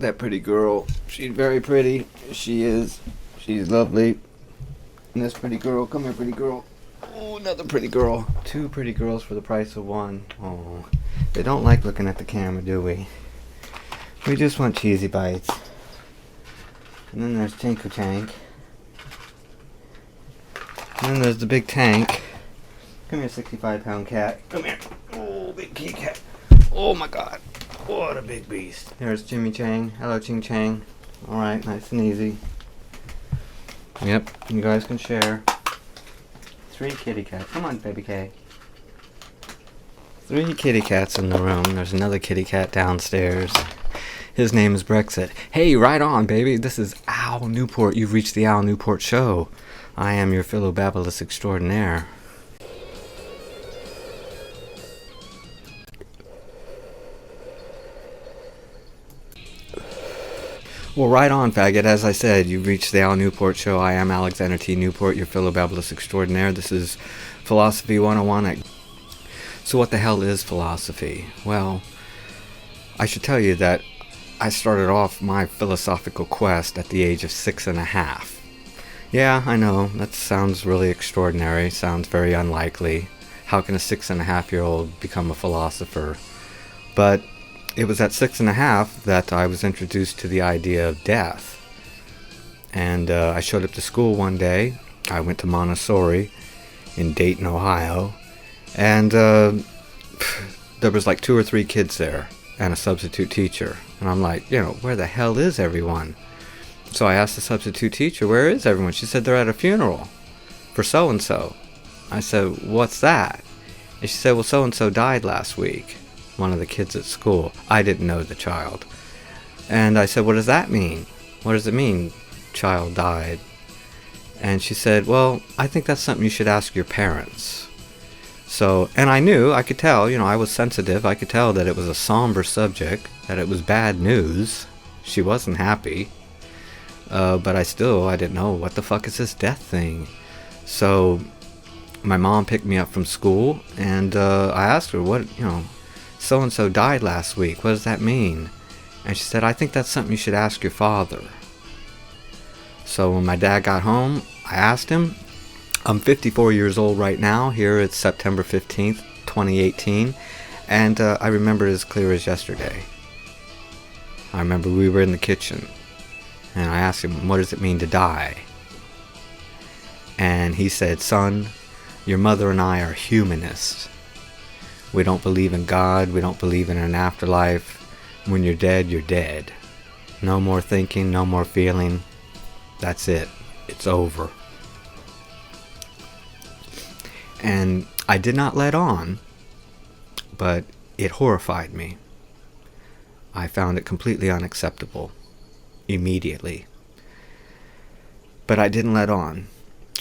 that pretty girl. She's very pretty. She is. She's lovely. And this pretty girl. Come here, pretty girl. Oh, another pretty girl. Two pretty girls for the price of one. Oh, they don't like looking at the camera, do we? We just want cheesy bites. And then there's Tinku Tank. And then there's the big tank. Come here, 65-pound cat. Come here. Oh, big kitty cat. Oh my god. What a big beast. There's Jimmy Chang. Hello, Ching Chang. Alright, nice and easy. Yep, you guys can share. 3 kitty cats. Come on, baby K. 3 kitty cats in the room. There's another kitty cat downstairs. His name is Brexit. Hey, right on, baby. This is Al Newport. You've reached the Al Newport Show. I am your Philobabblist Extraordinaire. Well, right on, faggot. As I said, you've reached the Al Newport Show. I am Alexander T. Newport, your Philobabblist Extraordinaire. This is Philosophy 101. So what the hell is philosophy? Well, I should tell you that I started off my philosophical quest at the age of 6.5. Yeah, I know, that sounds really extraordinary, sounds very unlikely. How can a 6.5-year-old become a philosopher? But it was at 6.5 that I was introduced to the idea of death. And I showed up to school one day. I went to Montessori in Dayton, Ohio. And there was like 2 or 3 kids there and a substitute teacher. And I'm like, where the hell is everyone? So I asked the substitute teacher, where is everyone? She said, they're at a funeral for so-and-so. I said, what's that? And she said, well, so-and-so died last week. One of the kids at school. I didn't know the child. And I said, what does that mean? What does it mean, child died? And she said, well, I think that's something you should ask your parents. So, and I knew, I could tell, I was sensitive. I could tell that it was a somber subject, that it was bad news. She wasn't happy. But I didn't know, what the fuck is this death thing? So, my mom picked me up from school, and I asked her, what, so-and-so died last week. What does that mean? And she said, I think that's something you should ask your father. So when my dad got home, I asked him. I'm 54 years old right now. Here it's September 15th, 2018. And I remember it as clear as yesterday. I remember we were in the kitchen. And I asked him, what does it mean to die? And he said, son, your mother and I are humanists. We don't believe in God. We don't believe in an afterlife. When you're dead, you're dead. No more thinking, no more feeling. That's it. It's over. And I did not let on, but it horrified me. I found it completely unacceptable. Immediately. But I didn't let on.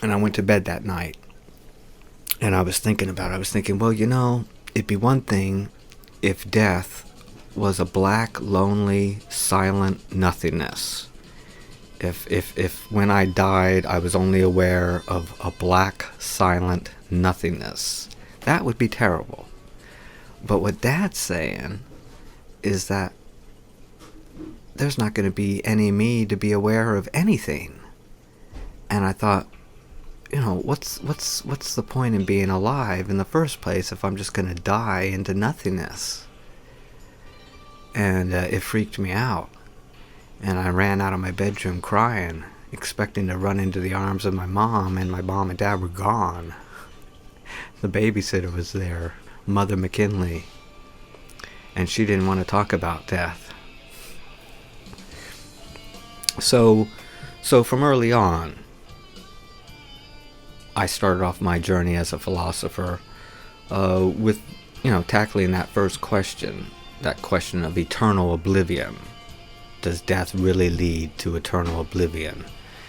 And I went to bed that night. And I was thinking about it. I was thinking, well, it'd be one thing if death was a black, lonely, silent nothingness. If when I died, I was only aware of a black, silent nothingness. That would be terrible. But what Dad's saying is that there's not going to be any me to be aware of anything. And I thought, what's the point in being alive in the first place if I'm just going to die into nothingness? And it freaked me out. And I ran out of my bedroom crying, expecting to run into the arms of my mom, and my mom and dad were gone. The babysitter was there, Mother McKinley, and she didn't want to talk about death. So from early on, I started off my journey as a philosopher with, tackling that first question, that question of eternal oblivion. Does death really lead to eternal oblivion?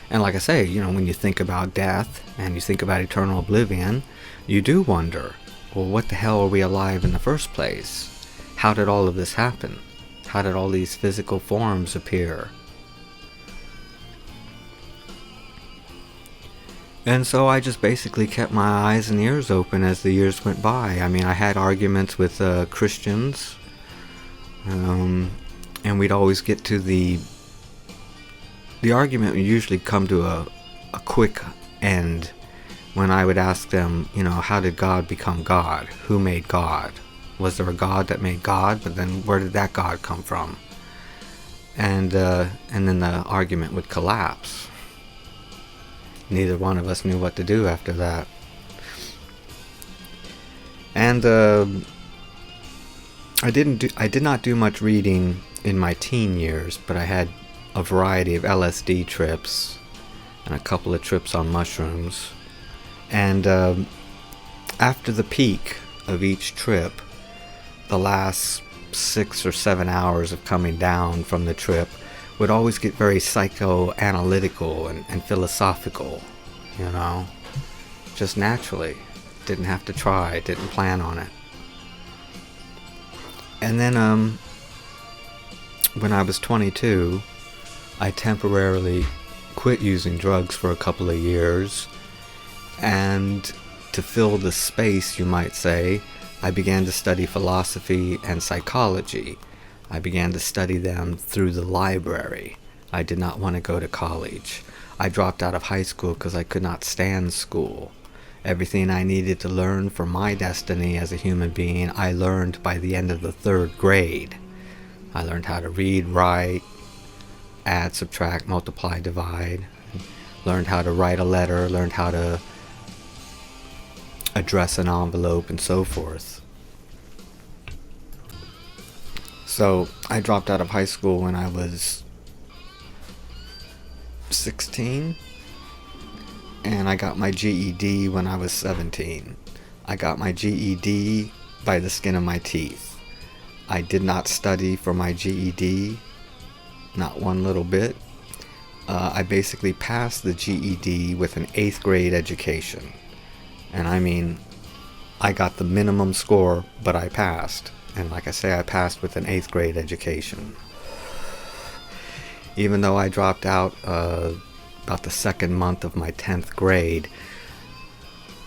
And like I say, when you think about death and you think about eternal oblivion, you do wonder, well, what the hell are we alive in the first place? How did all of this happen? How did all these physical forms appear? And so I just basically kept my eyes and ears open as the years went by. I mean, I had arguments with Christians, and we'd always get to the argument would usually come to a quick end when I would ask them, how did God become God? Who made God? Was there a God that made God? But then where did that God come from? And then the argument would collapse. Neither one of us knew what to do after that. And I did not do much reading in my teen years, but I had a variety of LSD trips and a couple of trips on mushrooms. And after the peak of each trip, the last 6 or 7 hours of coming down from the trip would always get very psychoanalytical and philosophical, just naturally. Didn't have to try, didn't plan on it. And then when I was 22, I temporarily quit using drugs for a couple of years, and to fill the space, you might say, I began to study philosophy and psychology. I began to study them through the library. I did not want to go to college. I dropped out of high school because I could not stand school. Everything I needed to learn for my destiny as a human being, I learned by the end of the 3rd grade. I learned how to read, write, add, subtract, multiply, divide. Learned how to write a letter, learned how to address an envelope, and so forth. So I dropped out of high school when I was 16, and I got my GED when I was 17. I got my GED by the skin of my teeth. I did not study for my GED, not one little bit. I basically passed the GED with an 8th grade education. And I mean, I got the minimum score, but I passed. And like I say, I passed with an 8th grade education. Even though I dropped out about the 2nd month of my 10th grade,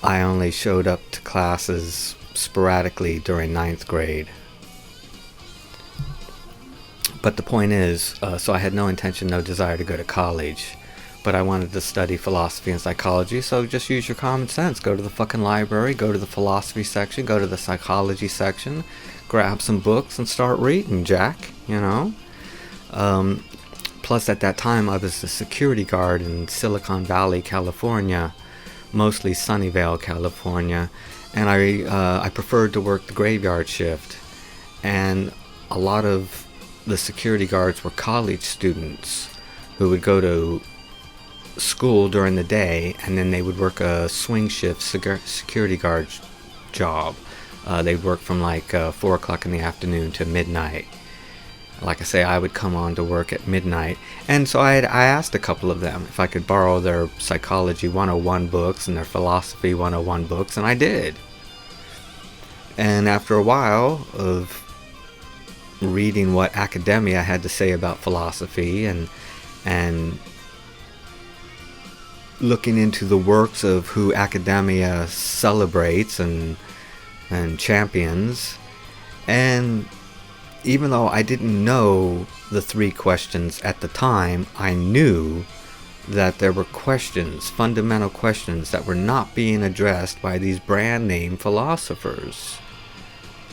I only showed up to classes sporadically during 9th grade. But the point is, so I had no intention, no desire to go to college. But I wanted to study philosophy and psychology, so just use your common sense. Go to the fucking library, go to the philosophy section, go to the psychology section, grab some books and start reading, Jack, Plus at that time I was a security guard in Silicon Valley, California, mostly Sunnyvale, California, and I preferred to work the graveyard shift. And a lot of the security guards were college students who would go to school during the day, and then they would work a swing shift security guard job. They'd work from like 4 o'clock in the afternoon to midnight. Like I say, I would come on to work at midnight, and so I asked a couple of them if I could borrow their Psychology 101 books and their Philosophy 101 books, and I did. And after a while of reading what academia had to say about philosophy and looking into the works of who academia celebrates and champions, and even though I didn't know the 3 questions at the time, I knew that there were questions, fundamental questions, that were not being addressed by these brand name philosophers.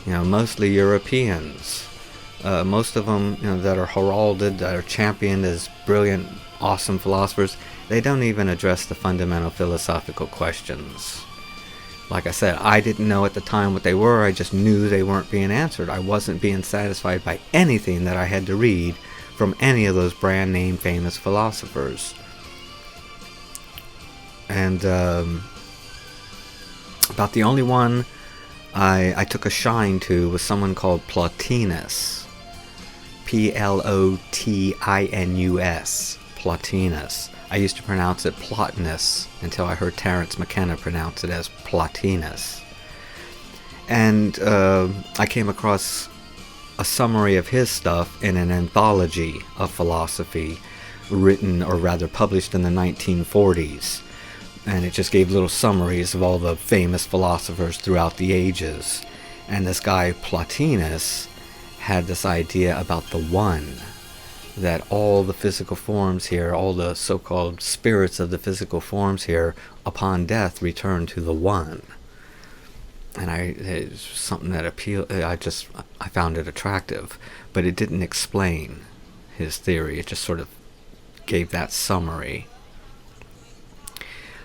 Mostly Europeans. Most of them, that are heralded, that are championed as brilliant, awesome philosophers, they don't even address the fundamental philosophical questions. Like I said, I didn't know at the time what they were, I just knew they weren't being answered. I wasn't being satisfied by anything that I had to read from any of those brand name famous philosophers. And about the only one I took a shine to was someone called Plotinus. Plotinus. Plotinus. I used to pronounce it Plotinus until I heard Terence McKenna pronounce it as Plotinus. And I came across a summary of his stuff in an anthology of philosophy written, or rather published, in the 1940s. And it just gave little summaries of all the famous philosophers throughout the ages. And this guy Plotinus had this idea about the one, that all the physical forms here, all the so-called spirits of the physical forms here, upon death return to the one. And it's something that appealed. I found it attractive, but it didn't explain his theory. It just sort of gave that summary.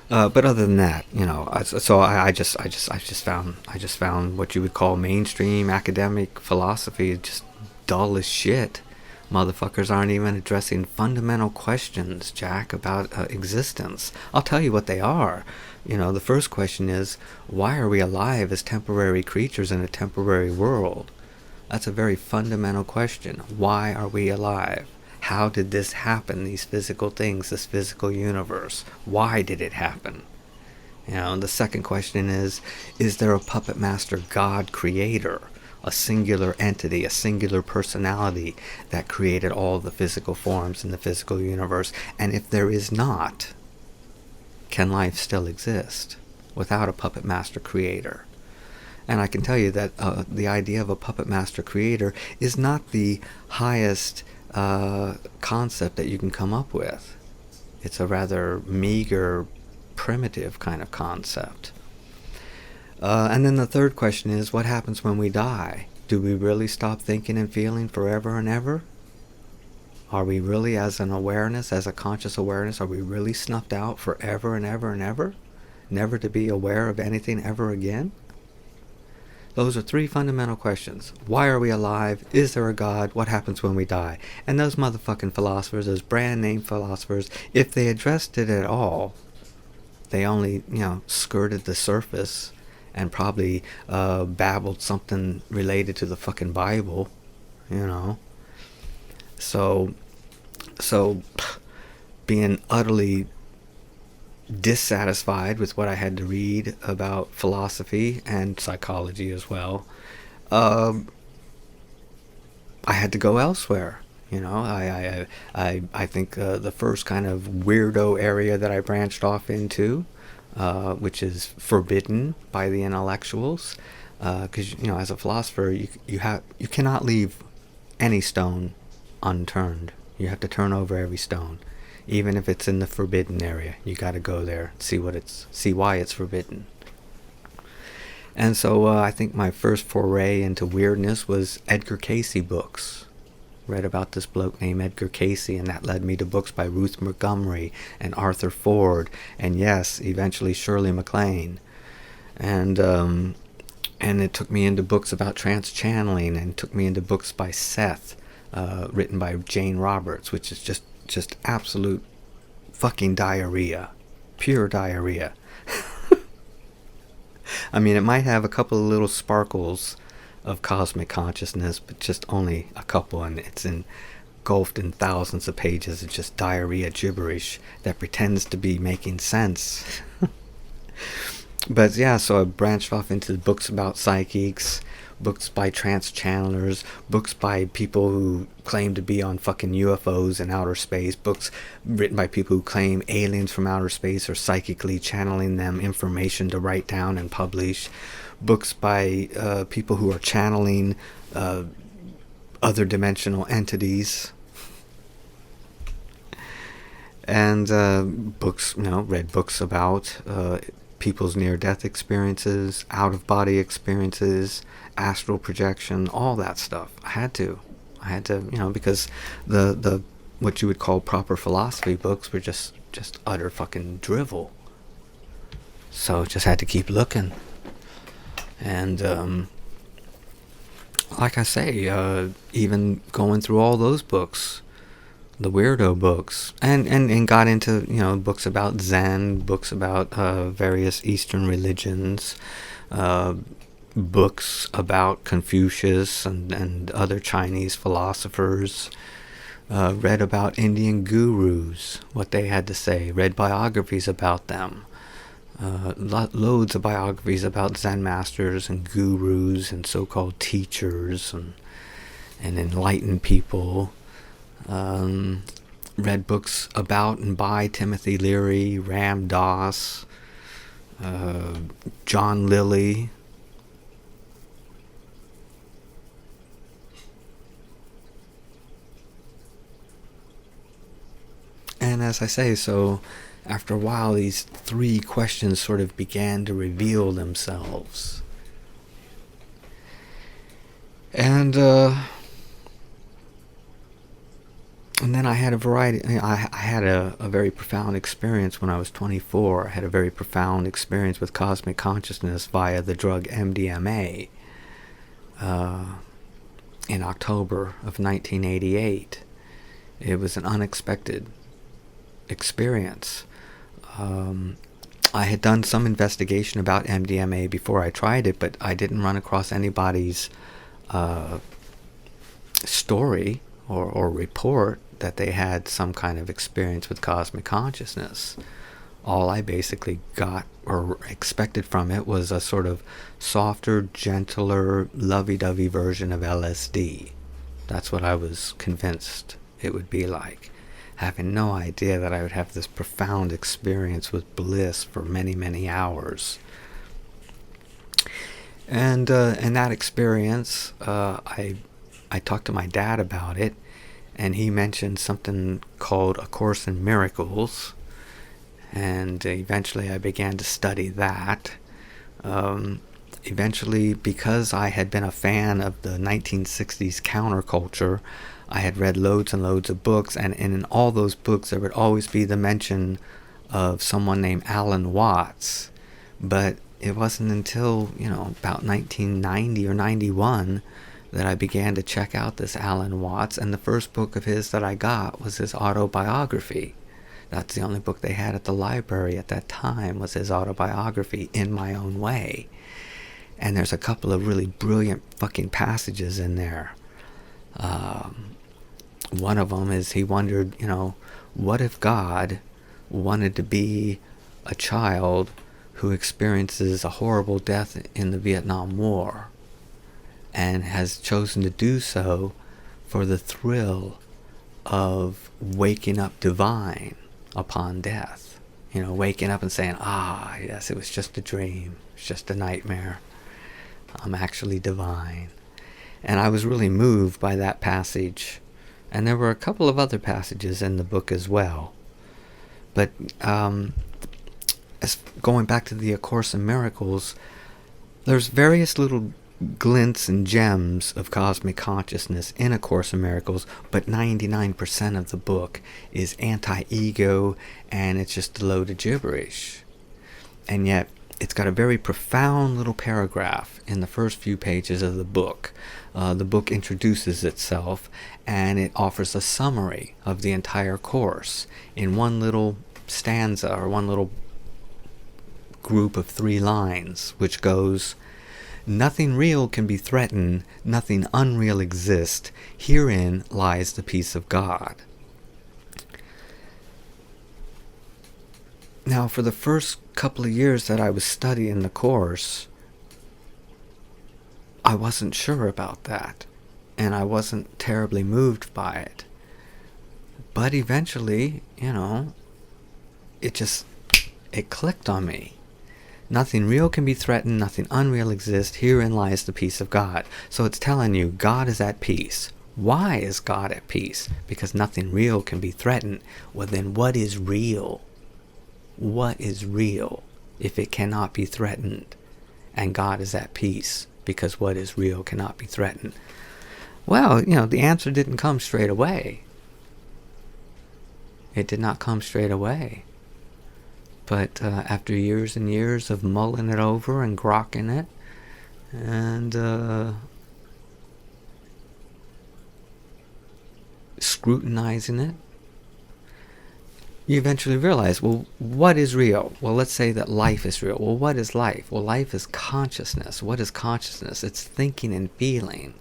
But other than that, I just found what you would call mainstream academic philosophy just dull as shit. Motherfuckers aren't even addressing fundamental questions, Jack, about existence. I'll tell you what they are. The first question is, why are we alive as temporary creatures in a temporary world? That's a very fundamental question. Why are we alive? How did this happen, these physical things, this physical universe? Why did it happen? And the second question is there a puppet master God creator? A singular entity, a singular personality that created all the physical forms in the physical universe? And if there is not, can life still exist without a puppet master creator? And I can tell you that the idea of a puppet master creator is not the highest concept that you can come up with. It's a rather meager, primitive kind of concept. And then the third question is, what happens when we die? Do we really stop thinking and feeling forever and ever? Are we really, as an awareness, as a conscious awareness, are we really snuffed out forever and ever and ever? Never to be aware of anything ever again? Those are three fundamental questions. Why are we alive? Is there a God? What happens when we die? And those motherfucking philosophers, those brand name philosophers, if they addressed it at all, they only, skirted the surface and probably babbled something related to the fucking Bible, So being utterly dissatisfied with what I had to read about philosophy and psychology as well, I had to go elsewhere. I think the first kind of weirdo area that I branched off into, which is forbidden by the intellectuals, because as a philosopher, you cannot leave any stone unturned. You have to turn over every stone, even if it's in the forbidden area. You got to go there, see why it's forbidden. And so I think my first foray into weirdness was Edgar Cayce books. Read about this bloke named Edgar Cayce, and that led me to books by Ruth Montgomery and Arthur Ford, and yes, eventually Shirley MacLaine. And it took me into books about trance-channeling, and took me into books by Seth, written by Jane Roberts, which is just absolute fucking diarrhea. Pure diarrhea. I mean, it might have a couple of little sparkles of cosmic consciousness, but just only a couple, and it's engulfed in thousands of pages of just diarrhea gibberish that pretends to be making sense. But yeah, so I branched off into books about psychics, books by trance channelers, books by people who claim to be on fucking UFOs in outer space, books written by people who claim aliens from outer space are psychically channeling them information to write down and publish, books by people who are channeling other dimensional entities, and read books about people's near-death experiences, out-of-body experiences, astral projection, all that stuff. I had to, because the what you would call proper philosophy books were just utter fucking drivel. So just had to keep looking. And like I say, even going through all those books, the weirdo books, and got into books about Zen, books about various Eastern religions, books about Confucius and other Chinese philosophers, read about Indian gurus, what they had to say, read biographies about them, loads of biographies about Zen masters and gurus and so-called teachers and enlightened people. Read books about and by Timothy Leary, Ram Dass, John Lilly, And as I say, so after a while, these three questions sort of began to reveal themselves. And then I had a variety. I had a very profound experience when I was 24. I had a very profound experience with cosmic consciousness via the drug MDMA in October of 1988. It was an unexpected experience. I had done some investigation about MDMA before I tried it, but I didn't run across anybody's story or report that they had some kind of experience with cosmic consciousness. All I basically got or expected from it was a sort of softer, gentler, lovey-dovey version of LSD. That's what I was convinced it would be like, having no idea that I would have this profound experience with bliss for many, many hours. And in that experience, I talked to my dad about it, and he mentioned something called A Course in Miracles, and eventually I began to study that. Eventually, because I had been a fan of the 1960s counterculture, I had read loads and loads of books, and in all those books there would always be the mention of someone named Alan Watts. But it wasn't until, about 1990 or 91 that I began to check out this Alan Watts, and the first book of his that I got was his autobiography. That's the only book they had at the library at that time, was his autobiography, In My Own Way. And there's a couple of really brilliant fucking passages in there. One of them is he wondered, what if God wanted to be a child who experiences a horrible death in the Vietnam War and has chosen to do so for the thrill of waking up divine upon death. Waking up and saying, yes, it was just a dream. It's just a nightmare. I'm actually divine. And I was really moved by that passage. And there were a couple of other passages in the book as well. But as going back to the A Course in Miracles, there's various little glints and gems of cosmic consciousness in A Course in Miracles, but 99% of the book is anti-ego, and it's just a load of gibberish. And yet, it's got a very profound little paragraph in the first few pages of the book. The book introduces itself, and it offers a summary of the entire course in one little stanza, or one little group of 3 lines, which goes, "Nothing real can be threatened, nothing unreal exists. Herein lies the peace of God." Now, for the first couple of years that I was studying the course, I wasn't sure about that, and I wasn't terribly moved by it. But eventually, it clicked on me. Nothing real can be threatened, nothing unreal exists, herein lies the peace of God. So it's telling you God is at peace. Why is God at peace? Because nothing real can be threatened. Well, then what is real? What is real if it cannot be threatened? And God is at peace because what is real cannot be threatened. Well, the answer didn't come straight away. It did not come straight away. But after years and years of mulling it over and grokking it, and scrutinizing it, you eventually realize, well, what is real? Well, let's say that life is real. Well, what is life? Well, life is consciousness. What is consciousness? It's thinking and feeling,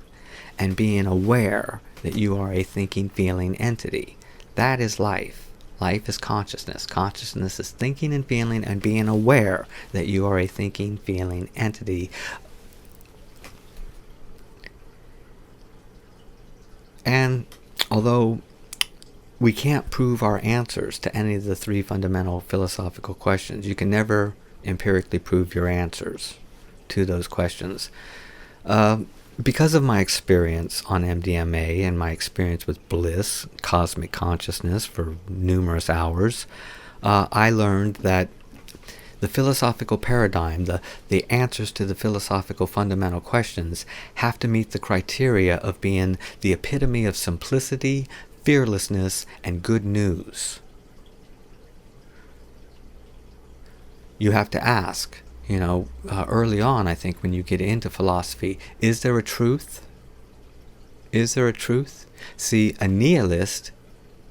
and being aware that you are a thinking, feeling entity. That is life. Life is consciousness. Consciousness is thinking and feeling and being aware that you are a thinking, feeling entity. And although we can't prove our answers to any of the 3 fundamental philosophical questions, you can never empirically prove your answers to those questions. because of my experience on MDMA and my experience with bliss, cosmic consciousness for numerous hours, I learned that the philosophical paradigm, the answers to the philosophical fundamental questions, have to meet the criteria of being the epitome of simplicity, fearlessness, and good news. You have to ask, early on, I think, when you get into philosophy, is there a truth? Is there a truth? See, a nihilist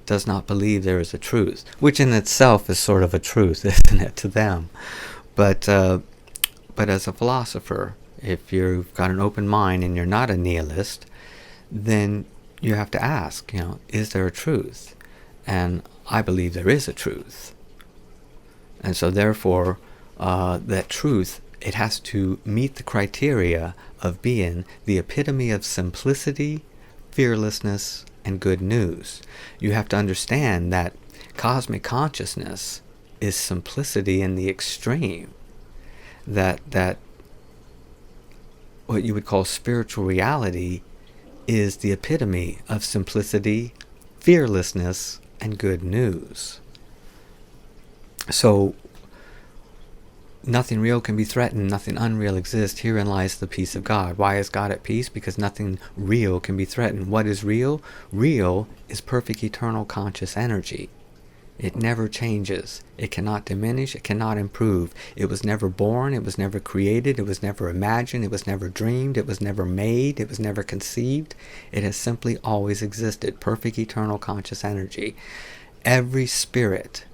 does not believe there is a truth, which in itself is sort of a truth, isn't it, to them? But as a philosopher, if you've got an open mind and you're not a nihilist, then you have to ask, is there a truth? And I believe there is a truth. And so therefore, that truth, it has to meet the criteria of being the epitome of simplicity, fearlessness, and good news. You have to understand that cosmic consciousness is simplicity in the extreme. That what you would call spiritual reality is the epitome of simplicity, fearlessness, and good news. So nothing real can be threatened, nothing unreal exists. Herein lies the peace of God. Why is God at peace? Because nothing real can be threatened. What is real? Real is perfect eternal conscious energy. It never changes. It cannot diminish. It cannot improve. It was never born. It was never created. It was never imagined. It was never dreamed. It was never made. It was never conceived. It has simply always existed. Perfect eternal conscious energy. Every spirit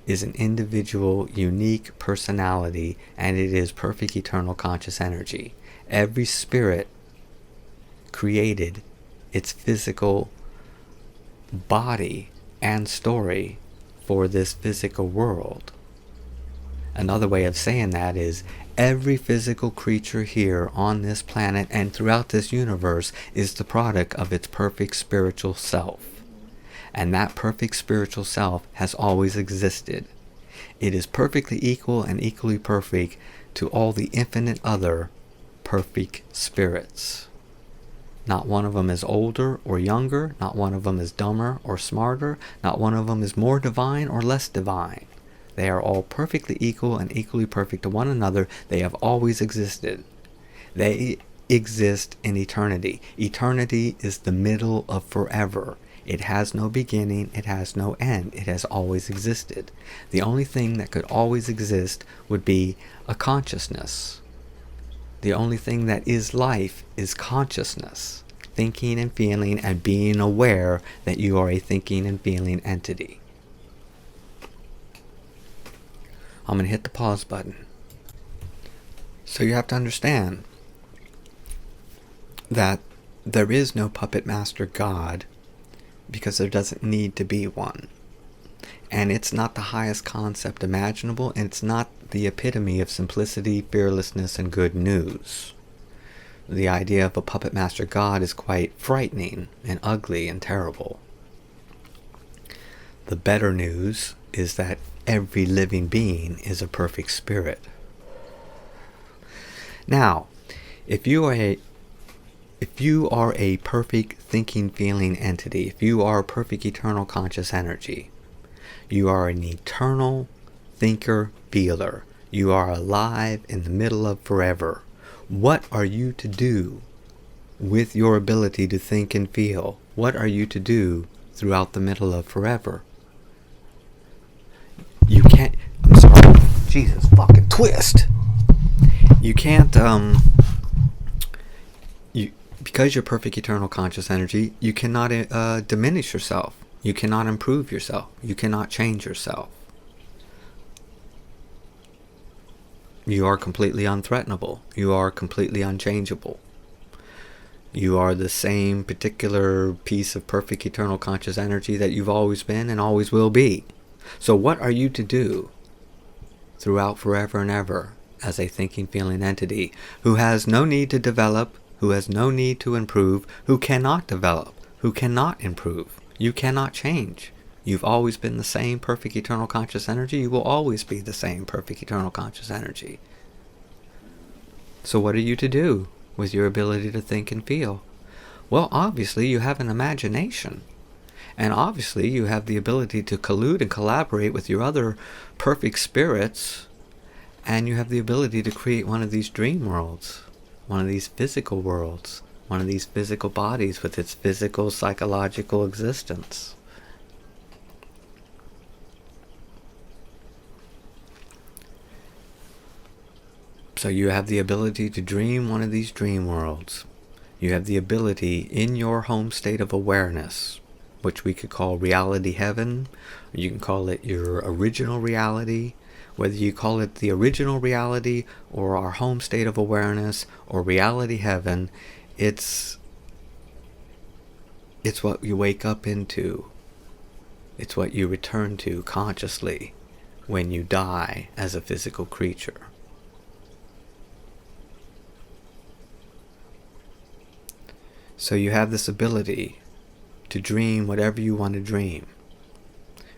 is an individual, unique personality, and it is perfect eternal conscious energy. Every spirit created its physical body and story for this physical world. Another way of saying that is every physical creature here on this planet and throughout this universe is the product of its perfect spiritual self. And that perfect spiritual self has always existed. It is perfectly equal and equally perfect to all the infinite other perfect spirits. Not one of them is older or younger. Not one of them is dumber or smarter. Not one of them is more divine or less divine. They are all perfectly equal and equally perfect to one another. They have always existed. They exist in eternity. Eternity is the middle of forever. It has no beginning, it has no end. It has always existed. The only thing that could always exist would be a consciousness. The only thing that is life is consciousness. Thinking and feeling and being aware that you are a thinking and feeling entity. I'm going to hit the pause button. So you have to understand that there is no puppet master God, because there doesn't need to be one. And it's not the highest concept imaginable, and it's not the epitome of simplicity, fearlessness, and good news. The idea of a puppet master God is quite frightening and ugly and terrible. The better news is that every living being is a perfect spirit. Now, if you are a perfect thinking, feeling entity, if you are a perfect eternal conscious energy, you are an eternal thinker, feeler. You are alive in the middle of forever. What are you to do with your ability to think and feel? What are you to do throughout the middle of forever? You can't, I'm sorry, Jesus fucking twist. You can't, because you're perfect eternal conscious energy, you cannot diminish yourself. You cannot improve yourself. You cannot change yourself. You are completely unthreatenable. You are completely unchangeable. You are the same particular piece of perfect eternal conscious energy that you've always been and always will be. So what are you to do throughout forever and ever as a thinking, feeling entity who has no need to develop, who has no need to improve, who cannot develop, who cannot improve? You cannot change. You've always been the same perfect eternal conscious energy. You will always be the same perfect eternal conscious energy. So what are you to do? with your ability to think and feel? Well, obviously you have an imagination. And obviously you have the ability to collude and collaborate with your other perfect spirits, and you have the ability to create one of these dream worlds, one of these physical worlds, one of these physical bodies with its physical, psychological existence. So you have the ability to dream one of these dream worlds. You have the ability in your home state of awareness, which we could call reality heaven, or you can call it your original reality. Whether you call it the original reality or our home state of awareness or reality heaven, it's what you wake up into. It's what you return to consciously when you die as a physical creature. So you have this ability to dream whatever you want to dream.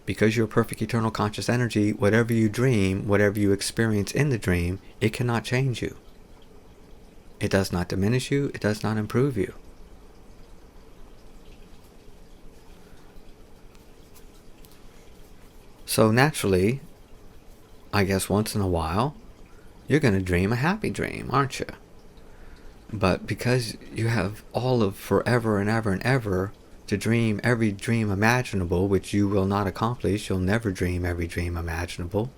Because you're perfect eternal conscious energy, whatever you dream, whatever you experience in the dream, it cannot change you. It does not diminish you, it does not improve you. So naturally, I guess once in a while, you're going to dream a happy dream, aren't you? But because you have all of forever and ever and ever to dream every dream imaginable, which you will not accomplish, you'll never dream every dream imaginable,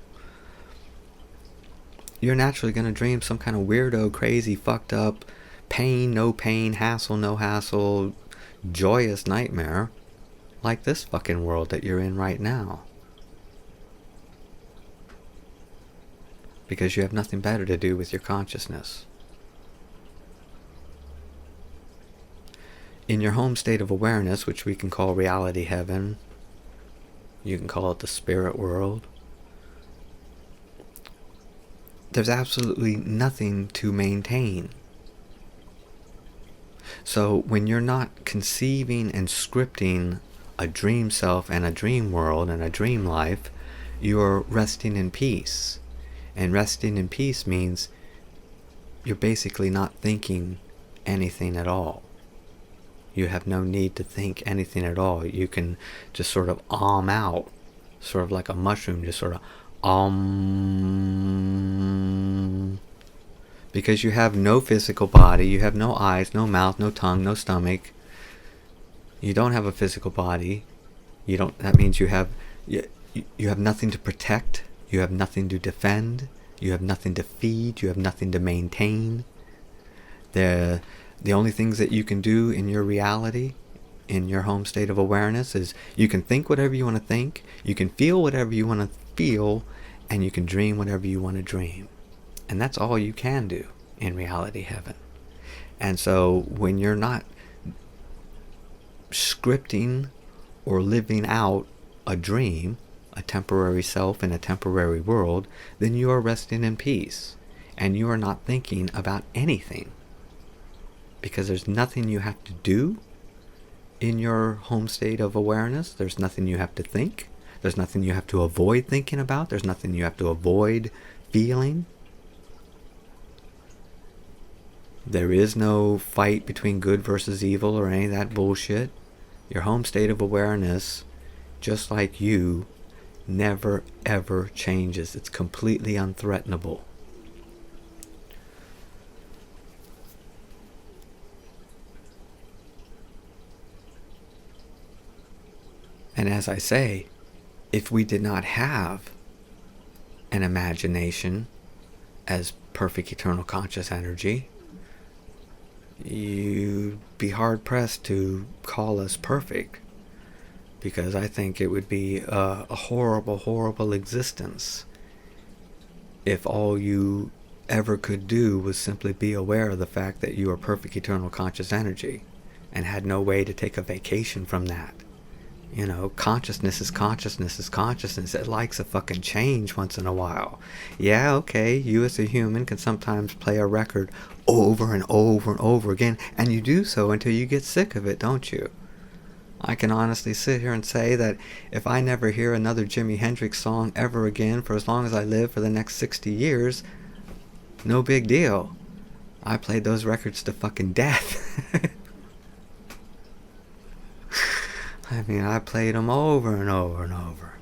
you're naturally going to dream some kind of weirdo, crazy, fucked up, no pain, hassle, no hassle, joyous nightmare, like this fucking world that you're in right now. Because you have nothing better to do with your consciousness. In your home state of awareness, which we can call reality heaven, you can call it the spirit world, there's absolutely nothing to maintain. So when you're not conceiving and scripting a dream self and a dream world and a dream life, you're resting in peace. And resting in peace means you're basically not thinking anything at all. You have no need to think anything at all. You can just sort of out, sort of like a mushroom, just sort of because you have no physical body, you have no eyes, no mouth, no tongue, no stomach. You don't have a physical body. That means you have nothing to protect, you have nothing to defend, you have nothing to feed, you have nothing to maintain. The only things that you can do in your reality, in your home state of awareness, is you can think whatever you want to think, you can feel whatever you want to feel, and you can dream whatever you want to dream. And that's all you can do in reality heaven. And so when you're not scripting or living out a dream, a temporary self in a temporary world, then you are resting in peace. And you are not thinking about anything. Because there's nothing you have to do in your home state of awareness. There's nothing you have to think. There's nothing you have to avoid thinking about. There's nothing you have to avoid feeling. There is no fight between good versus evil or any of that bullshit. Your home state of awareness, just like you, never ever changes. It's completely unthreatenable. And as I say, if we did not have an imagination as perfect eternal conscious energy, you'd be hard-pressed to call us perfect, because I think it would be a horrible, horrible existence if all you ever could do was simply be aware of the fact that you are perfect eternal conscious energy and had no way to take a vacation from that. You know, consciousness is consciousness is consciousness. It likes a fucking change once in a while. Yeah, okay, you as a human can sometimes play a record over and over and over again, and you do so until you get sick of it, don't you? I can honestly sit here and say that if I never hear another Jimi Hendrix song ever again for as long as I live for the next 60 years, no big deal. I played those records to fucking death. I mean, I played them over and over and over.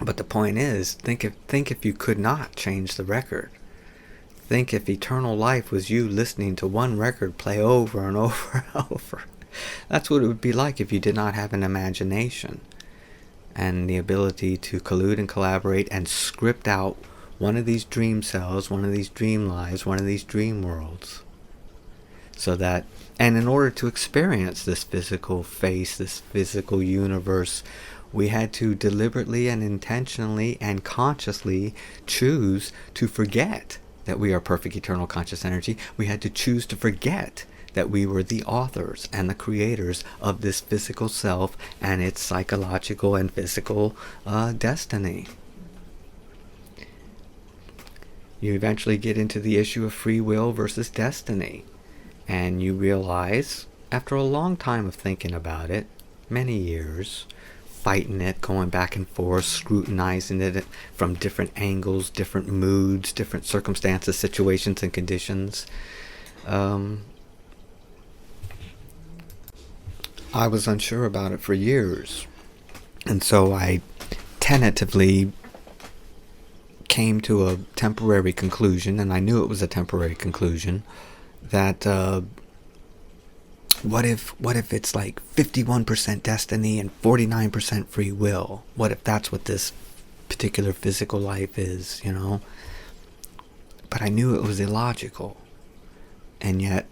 But the point is, think if you could not change the record. Think if eternal life was you listening to one record play over and over and over. That's what it would be like if you did not have an imagination and the ability to collude and collaborate and script out one of these dream cells, one of these dream lives, one of these dream worlds. So that, and in order to experience this physical face, this physical universe, we had to deliberately and intentionally and consciously choose to forget that we are perfect eternal conscious energy. We had to choose to forget that we were the authors and the creators of this physical self and its psychological and physical destiny. You eventually get into the issue of free will versus destiny. And you realize, after a long time of thinking about it, many years, fighting it, going back and forth, scrutinizing it from different angles, different moods, different circumstances, situations, and conditions, I was unsure about it for years. And so I tentatively came to a temporary conclusion, and I knew it was a temporary conclusion, that what if it's like 51% destiny and 49% free will? What if that's what this particular physical life is, you know? But I knew it was illogical. And yet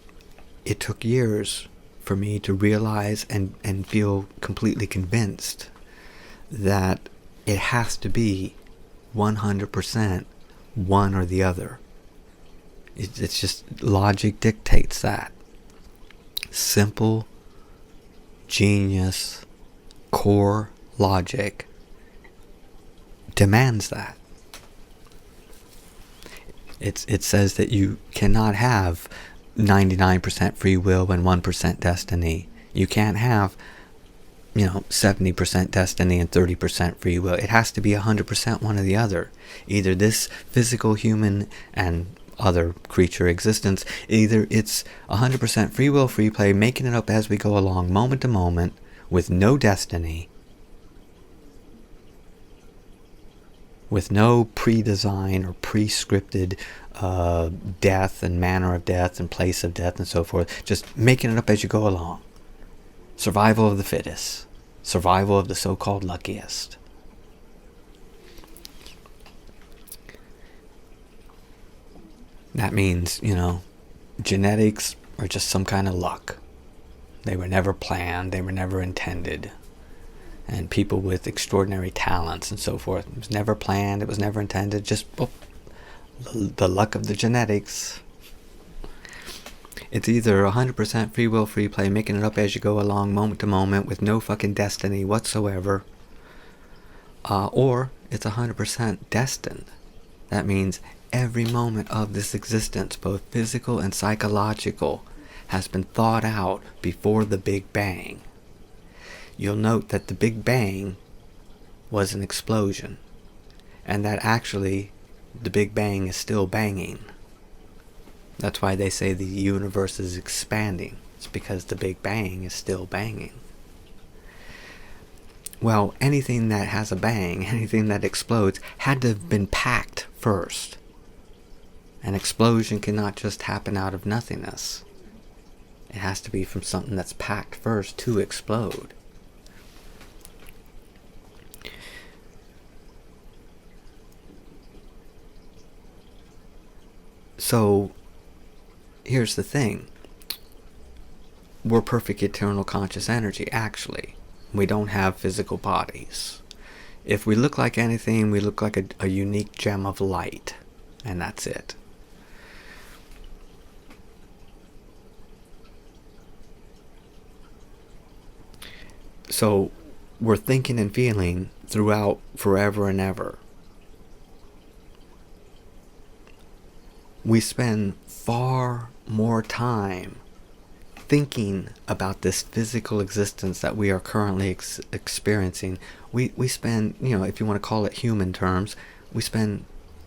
it took years for me to realize and feel completely convinced that it has to be 100% one or the other. It's just, logic dictates that. Simple, genius, core logic demands that. It says that you cannot have 99% free will and 1% destiny. You can't have, 70% destiny and 30% free will. It has to be 100% one or the other. Either this physical human and other creature existence, either it's 100% free will, free play, making it up as we go along, moment to moment, with no destiny, with no pre-design or pre-scripted death and manner of death and place of death and so forth, just making it up as you go along. Survival of the fittest, survival of the so-called luckiest. That means, genetics are just some kind of luck. They were never planned, they were never intended. And people with extraordinary talents and so forth, it was never planned, it was never intended, just the luck of the genetics. It's either 100% free will, free play, making it up as you go along, moment to moment, with no fucking destiny whatsoever. Or it's 100% destined. That means every moment of this existence, both physical and psychological, has been thought out before the Big Bang. You'll note that the Big Bang was an explosion, and that actually the Big Bang is still banging. That's why they say the universe is expanding. It's because the Big Bang is still banging. Well, anything that has a bang, anything that explodes, had to have been packed first. An explosion cannot just happen out of nothingness. It has to be from something that's packed first to explode. So, here's the thing. We're perfect eternal conscious energy, actually. We don't have physical bodies. If we look like anything, we look like a unique gem of light. And that's it. So, we're thinking and feeling throughout forever and ever. We spend far more time thinking about this physical existence that we are currently experiencing. We spend, if you want to call it human terms, we spend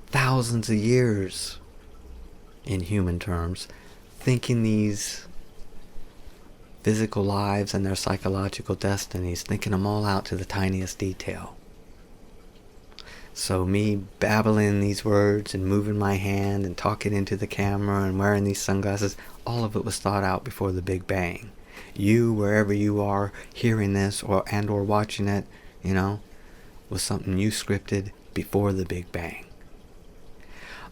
thousands of years in human terms, thinking these physical lives and their psychological destinies, thinking them all out to the tiniest detail. So me babbling these words and moving my hand and talking into the camera and wearing these sunglasses, all of it was thought out before the Big Bang. You, wherever you are, hearing this or watching it, was something you scripted before the Big Bang.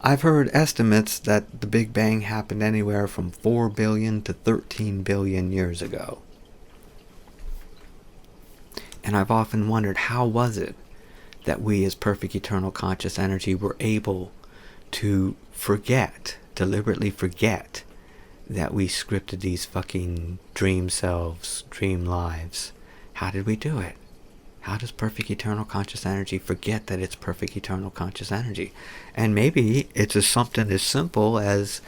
I've heard estimates that the Big Bang happened anywhere from 4 billion to 13 billion years ago. And I've often wondered, how was it that we as perfect eternal conscious energy were able to deliberately forget that we scripted these fucking dream selves, dream lives? How did we do it? How does perfect eternal conscious energy forget that it's perfect eternal conscious energy? And maybe it's just something as simple as,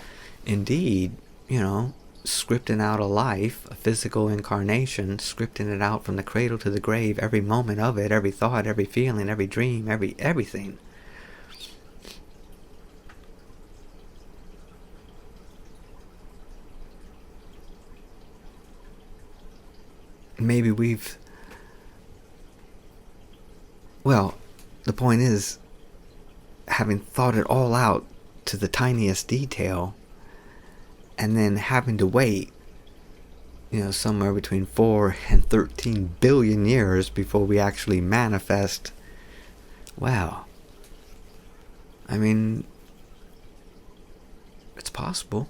indeed, scripting out a life, a physical incarnation, scripting it out from the cradle to the grave, every moment of it, every thought, every feeling, every dream, everything. Maybe the point is, having thought it all out to the tiniest detail, and then having to wait, somewhere between 4 and 13 billion years before we actually manifest. Wow. I mean, it's possible.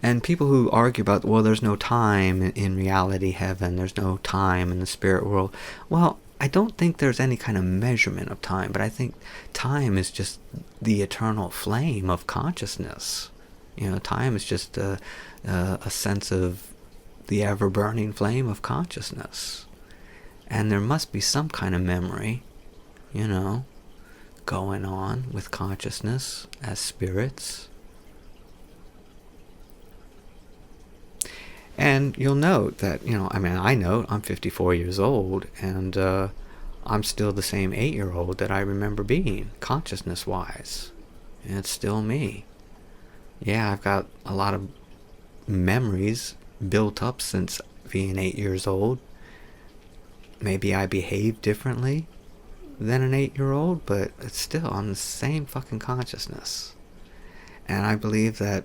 And people who argue about, there's no time in reality heaven, there's no time in the spirit world. Well, I don't think there's any kind of measurement of time, but I think time is just the eternal flame of consciousness. Time is just a sense of the ever-burning flame of consciousness. And there must be some kind of memory, going on with consciousness as spirits. And you'll note that, I note I'm 54 years old, and I'm still the same 8-year-old that I remember being, consciousness-wise. And it's still me. Yeah, I've got a lot of memories built up since being 8 years old. Maybe I behave differently than an 8-year-old, but it's still, I'm the same fucking consciousness. And I believe that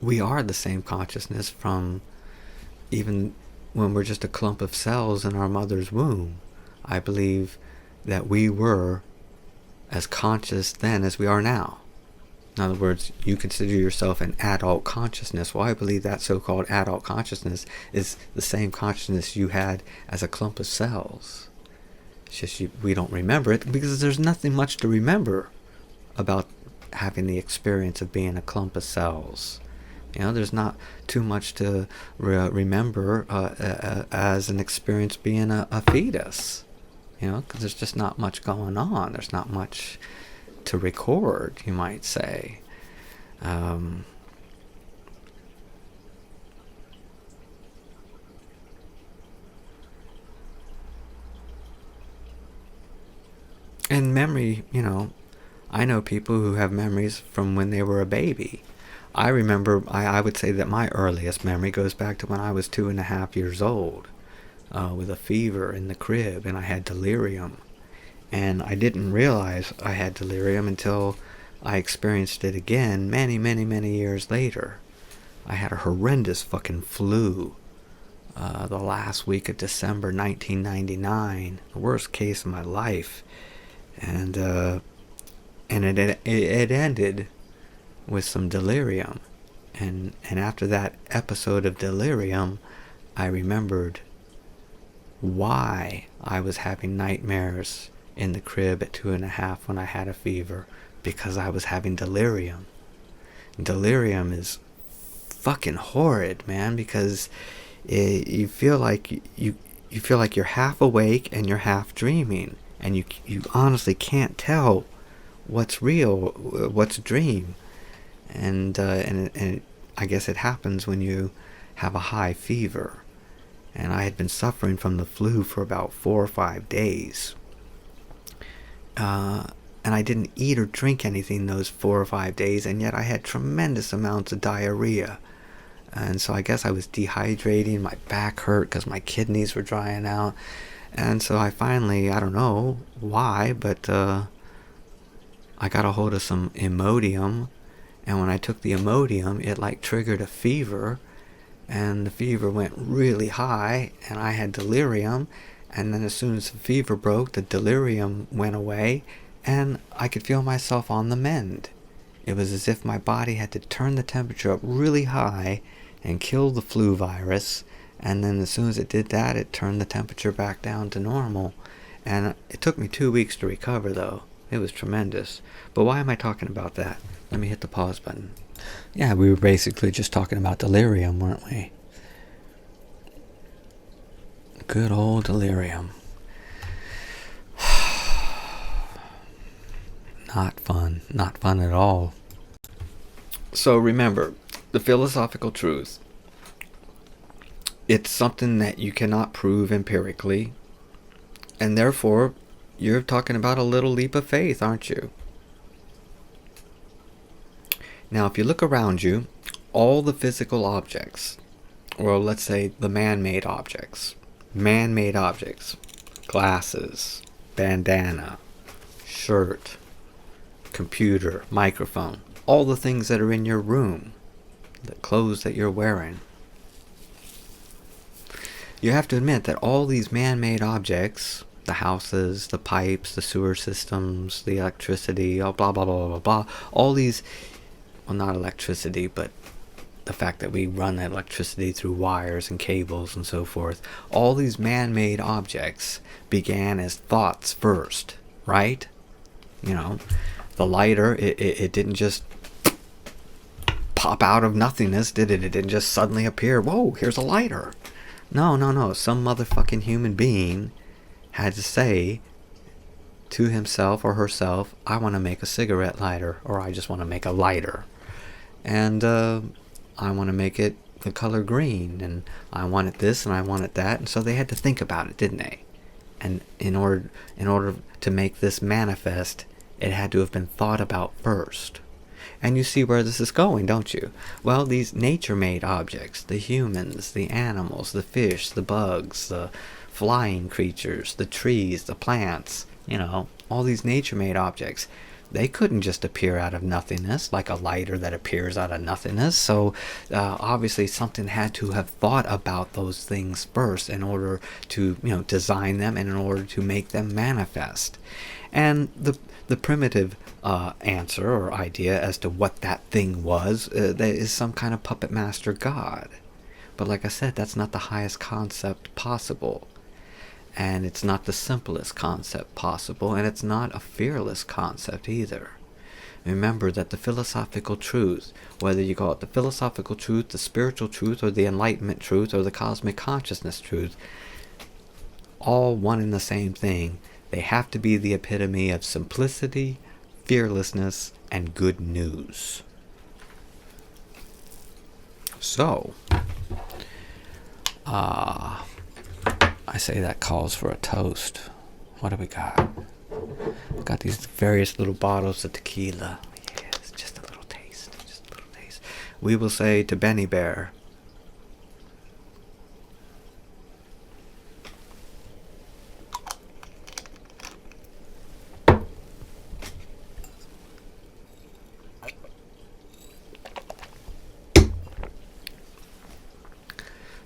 we are the same consciousness from even when we're just a clump of cells in our mother's womb. I believe that we were as conscious then as we are now. In other words, you consider yourself an adult consciousness. Well, I believe that so-called adult consciousness is the same consciousness you had as a clump of cells. It's just we don't remember it because there's nothing much to remember about having the experience of being a clump of cells. There's not too much to remember as an experience being a fetus. Because there's just not much going on. There's not much to record, you might say. And memory, I know people who have memories from when they were a baby. I remember, I would say that my earliest memory goes back to when I was 2.5 years old, with a fever in the crib, and I had delirium. And I didn't realize I had delirium until I experienced it again many, many, many years later. I had a horrendous fucking flu the last week of December 1999, the worst case of my life. And it ended with some delirium, and after that episode of delirium, I remembered why I was having nightmares in the crib at 2.5 when I had a fever, because I was having delirium. Delirium is fucking horrid, man, because you feel like you're half awake and you're half dreaming, and you honestly can't tell what's real, what's a dream. And I guess it happens when you have a high fever. And I had been suffering from the flu for about 4 or 5 days. and I didn't eat or drink anything those 4 or 5 days, and yet I had tremendous amounts of diarrhea. And so I guess I was dehydrating, my back hurt because my kidneys were drying out. And so I finally, I don't know why, but I got a hold of some Imodium. And when I took the Imodium, it like triggered a fever. And the fever went really high, and I had delirium. And then as soon as the fever broke, the delirium went away, and I could feel myself on the mend. It was as if my body had to turn the temperature up really high and kill the flu virus, and then as soon as it did that, it turned the temperature back down to normal. And it took me 2 weeks to recover, though. It was tremendous. But why am I talking about that? Let me hit the pause button. Yeah, we were basically just talking about delirium, weren't we? Good old delirium. Not fun. Not fun at all. So remember, the philosophical truth. It's something that you cannot prove empirically. And therefore, you're talking about a little leap of faith, aren't you? Now, if you look around you, all the physical objects, or let's say the man-made objects, glasses, bandana, shirt, computer, microphone, all the things that are in your room, the clothes that you're wearing. You have to admit that all these man-made objects, the houses, the pipes, the sewer systems, the electricity, blah, blah, blah, blah, blah, all these, well, not electricity, but the fact that we run electricity through wires and cables and so forth, all these man-made objects began as thoughts first, right? You know, the lighter, it didn't just pop out of nothingness, did it? It didn't just suddenly appear, whoa, here's a lighter. No. Some motherfucking human being had to say to himself or herself, I want to make a cigarette lighter, or I just want to make a lighter. And I want to make it the color green, and I wanted this and I wanted that. And so they had to think about it, didn't they? And in order to make this manifest, it had to have been thought about first. And you see where this is going, don't you? Well, these nature-made objects, the humans, the animals, the fish, the bugs, the flying creatures, the trees, the plants, you know, all these nature-made objects, they couldn't just appear out of nothingness like a lighter that appears out of nothingness. So obviously something had to have thought about those things first in order to, you know, design them and in order to make them manifest. And the primitive answer or idea as to what that thing was, that is some kind of puppet master god. But like I said, that's not the highest concept possible. And it's not the simplest concept possible, and it's not a fearless concept either. Remember that the philosophical truth, whether you call it the philosophical truth, the spiritual truth, or the enlightenment truth, or the cosmic consciousness truth, all one and the same thing. They have to be the epitome of simplicity, fearlessness, and good news. So, I say that calls for a toast. What do we got? We've got these various little bottles of tequila. Yes, just a little taste. Just a little taste. We will say to Benny Bear,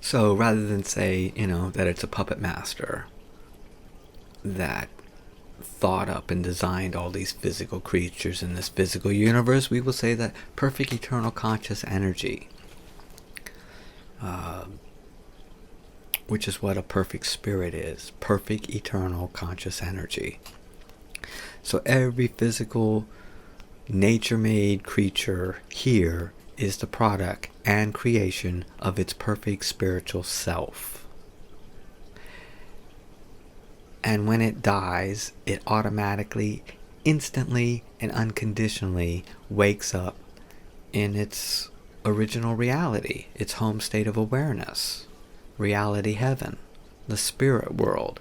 so rather than say, you know, that it's a puppet master that thought up and designed all these physical creatures in this physical universe, we will say that perfect eternal conscious energy, which is what a perfect spirit is, perfect eternal conscious energy. So every physical nature-made creature here is the product and creation of its perfect spiritual self. And when it dies, it automatically, instantly, and unconditionally wakes up in its original reality, its home state of awareness, reality heaven, the spirit world.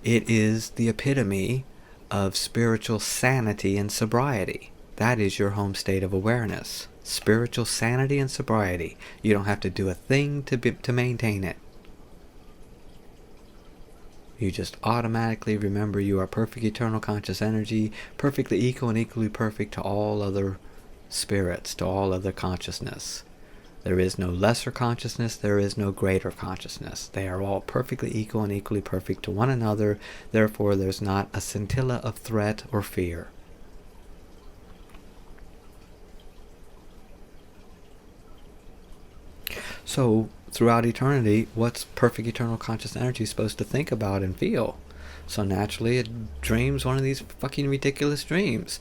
It is the epitome of spiritual sanity and sobriety. That is your home state of awareness. Spiritual sanity and sobriety. You don't have to do a thing to maintain it. You just automatically remember you are perfect eternal conscious energy, perfectly equal and equally perfect to all other spirits, to all other consciousness. There is no lesser consciousness, there is no greater consciousness. They are all perfectly equal and equally perfect to one another. Therefore, there's not a scintilla of threat or fear. So, throughout eternity, what's perfect eternal conscious energy supposed to think about and feel? So naturally, it dreams one of these fucking ridiculous dreams.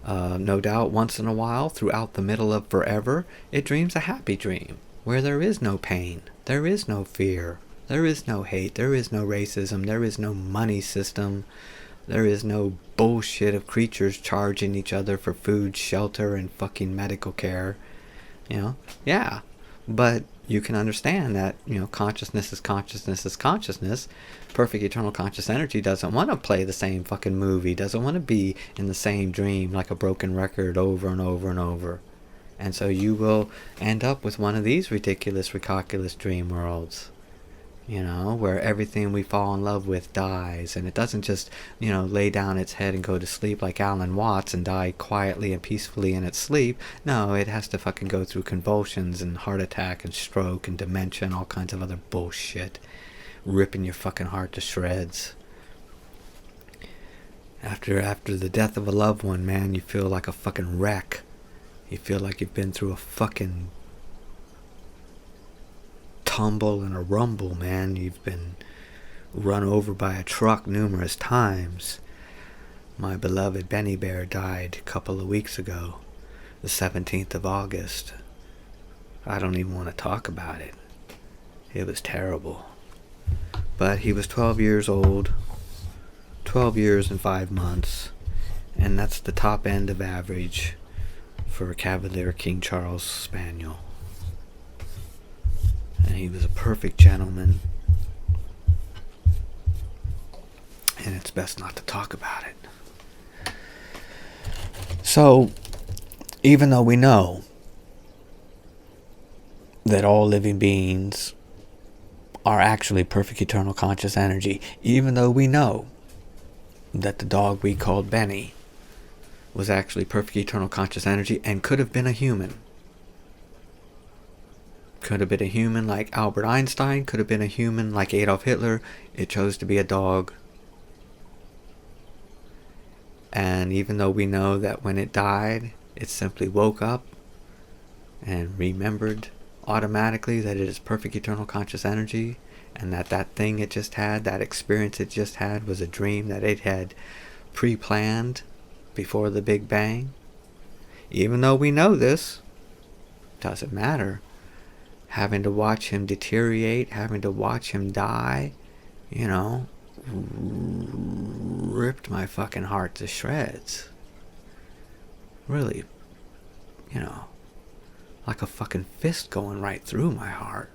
No doubt, once in a while, throughout the middle of forever, it dreams a happy dream, where there is no pain, there is no fear, there is no hate, there is no racism, there is no money system, there is no bullshit of creatures charging each other for food, shelter, and fucking medical care. Yeah. But you can understand that, consciousness is consciousness is consciousness. Perfect eternal conscious energy doesn't want to play the same fucking movie, doesn't want to be in the same dream like a broken record over and over and over. And so you will end up with one of these ridiculous, recalculous dream worlds, where everything we fall in love with dies, and it doesn't just, lay down its head and go to sleep like Alan Watts and die quietly and peacefully in its sleep. No, it has to fucking go through convulsions and heart attack and stroke and dementia and all kinds of other bullshit, ripping your fucking heart to shreds. After the death of a loved one, man, you feel like a fucking wreck. You feel like you've been through a fucking tumble and a rumble, man. You've been run over by a truck numerous times. My beloved Benny Bear died a couple of weeks ago, the 17th of August. I don't even want to talk about it. It was terrible. But he was 12 years old, 12 years and 5 months, and that's the top end of average for a Cavalier King Charles Spaniel. And he was a perfect gentleman. And it's best not to talk about it. So, even though we know that all living beings are actually perfect eternal conscious energy, even though we know that the dog we called Benny was actually perfect eternal conscious energy and could have been a human, could have been a human like Albert Einstein, could have been a human like Adolf Hitler. It chose to be a dog. And even though we know that when it died, it simply woke up and remembered automatically that it is perfect eternal conscious energy, and that thing it just had, that experience it just had, was a dream that it had pre-planned before the Big Bang. Even though we know this, doesn't matter. Having to watch him deteriorate, having to watch him die, ripped my fucking heart to shreds. Really, like a fucking fist going right through my heart.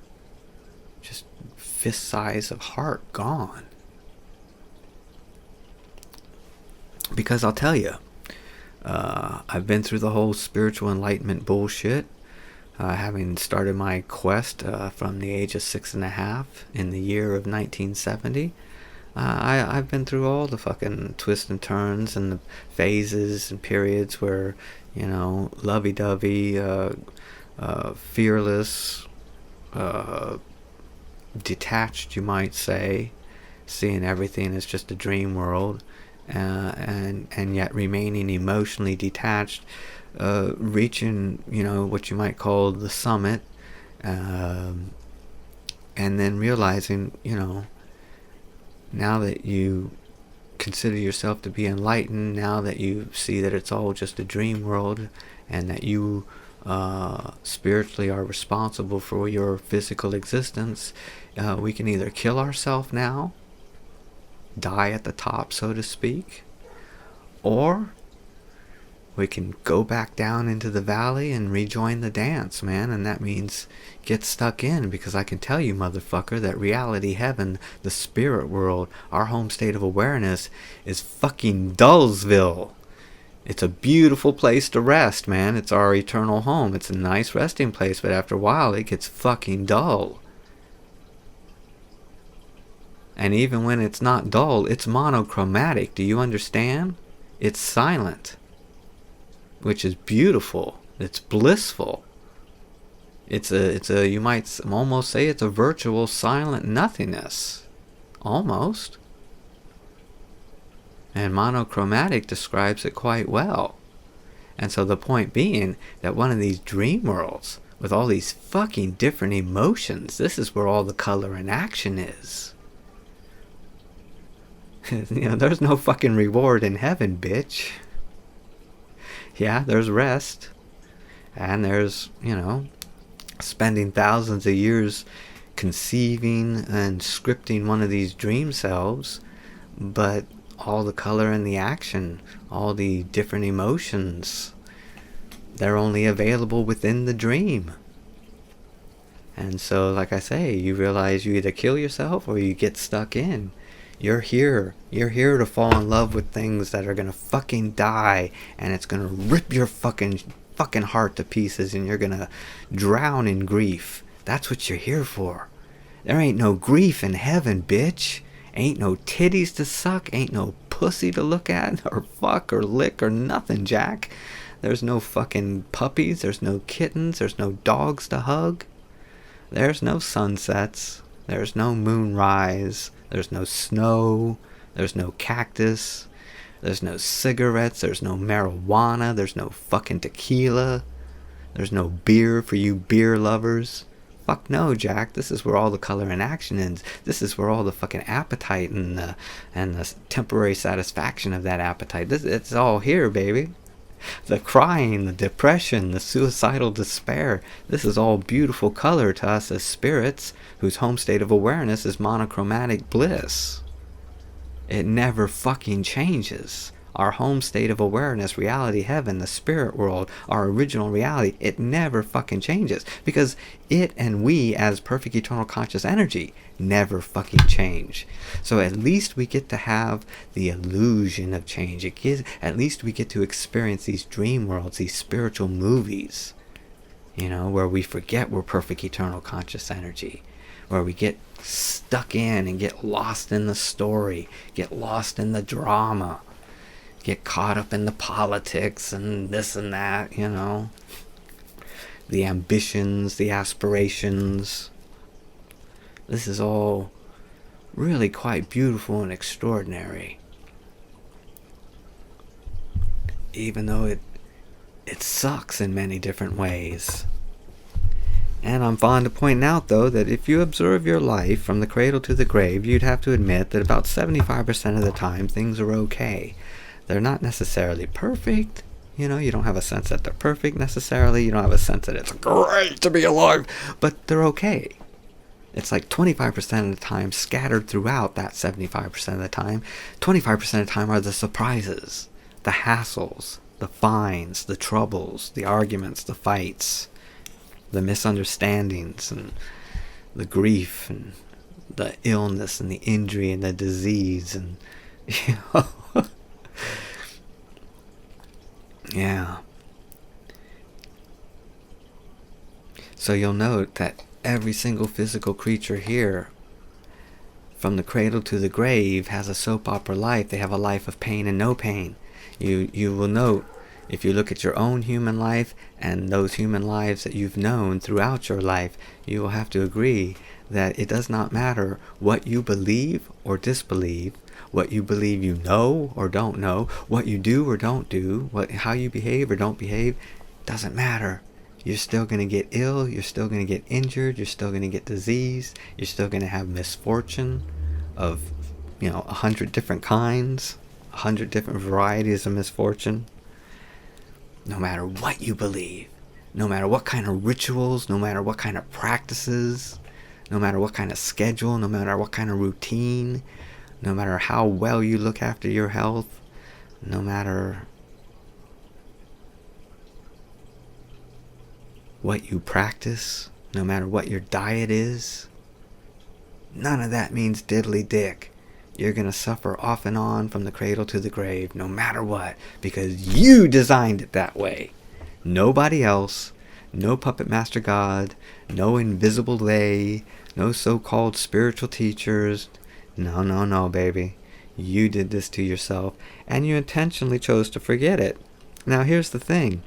Just fist size of heart gone. Because I'll tell you, I've been through the whole spiritual enlightenment bullshit. Having started my quest from the age of 6.5 in the year of 1970, I've been through all the fucking twists and turns and the phases and periods where, lovey-dovey, fearless, detached, you might say, seeing everything as just a dream world, and yet remaining emotionally detached, reaching, what you might call the summit, and then realizing, now that you consider yourself to be enlightened, now that you see that it's all just a dream world, and that you spiritually are responsible for your physical existence, we can either kill ourselves now, die at the top, so to speak, or we can go back down into the valley and rejoin the dance, man. And that means get stuck in, because I can tell you, motherfucker, that reality, heaven, the spirit world, our home state of awareness is fucking Dullsville. It's a beautiful place to rest, man. It's our eternal home. It's a nice resting place, but after a while it gets fucking dull. And even when it's not dull, it's monochromatic. Do you understand? It's silent, which is beautiful. It's blissful. It's a you might almost say it's a virtual silent nothingness. Almost. And monochromatic describes it quite well. And so the point being that one of these dream worlds with all these fucking different emotions, this is where all the color and action is. There's no fucking reward in heaven, bitch. Yeah, there's rest. And there's, spending thousands of years conceiving and scripting one of these dream selves. But all the color and the action, all the different emotions, they're only available within the dream. And so, like I say, you realize you either kill yourself or you get stuck in. You're here to fall in love with things that are gonna fucking die, and it's gonna rip your fucking heart to pieces, and you're gonna drown in grief. That's what you're here for. There ain't no grief in heaven, bitch. Ain't no titties to suck, ain't no pussy to look at, or fuck, or lick, or nothing, Jack. There's no fucking puppies, there's no kittens, there's no dogs to hug. There's no sunsets, there's no moonrise, there's no snow, there's no cactus, there's no cigarettes, there's no marijuana, there's no fucking tequila, there's no beer for you beer lovers. Fuck no, Jack. This is where all the color and action ends. This is where all the fucking appetite and the temporary satisfaction of that appetite. It's all here, baby. The crying, the depression, the suicidal despair. This is all beautiful color to us as spirits whose home state of awareness is monochromatic bliss. It never fucking changes. Our home state of awareness, reality, heaven, the spirit world, our original reality, it never fucking changes. Because it and we, as perfect eternal conscious energy, never fucking change. So at least we get to have the illusion of change. At least we get to experience these dream worlds, these spiritual movies, where we forget we're perfect eternal conscious energy. Where we get stuck in and get lost in the story, get lost in the drama. Get caught up in the politics and this and that, the ambitions, the aspirations. This is all really quite beautiful and extraordinary. Even though it sucks in many different ways. And I'm fond of pointing out, though, that if you observe your life from the cradle to the grave, you'd have to admit that about 75% of the time things are okay. They're not necessarily perfect. You don't have a sense that they're perfect necessarily. You don't have a sense that it's great to be alive. But they're okay. It's like 25% of the time scattered throughout that 75% of the time. 25% of the time are the surprises, the hassles, the fines, the troubles, the arguments, the fights, the misunderstandings, and the grief, and the illness, and the injury, and the disease, and, Yeah. So you'll note that every single physical creature here, from the cradle to the grave, has a soap opera life. They have a life of pain and no pain. You will note, if you look at your own human life and those human lives that you've known throughout your life, you will have to agree that it does not matter what you believe or disbelieve, what you believe you know or don't know, what you do or don't do, how you behave or don't behave, doesn't matter. You're still going to get ill, you're still going to get injured, you're still going to get disease, you're still going to have misfortune of, 100 different kinds, 100 different varieties of misfortune. No matter what you believe, no matter what kind of rituals, no matter what kind of practices, no matter what kind of schedule, no matter what kind of routine, no matter how well you look after your health, no matter what you practice, no matter what your diet is, none of that means diddly dick. You're going to suffer off and on from the cradle to the grave, no matter what, because you designed it that way. Nobody else, no puppet master God, no invisible they, no so-called spiritual teachers. No, no, no, baby. You did this to yourself, and you intentionally chose to forget it. Now, here's the thing.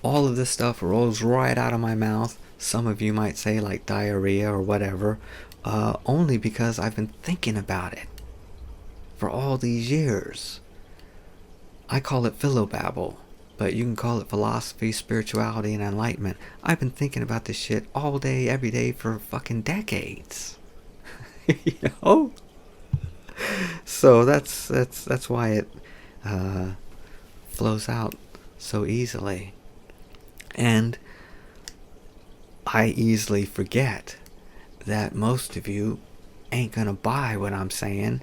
All of this stuff rolls right out of my mouth. Some of you might say like diarrhea or whatever, only because I've been thinking about it for all these years. I call it philobabble, but you can call it philosophy, spirituality, and enlightenment. I've been thinking about this shit all day, every day for fucking decades. You know? So that's why it flows out so easily. And I easily forget that most of you ain't gonna buy what I'm saying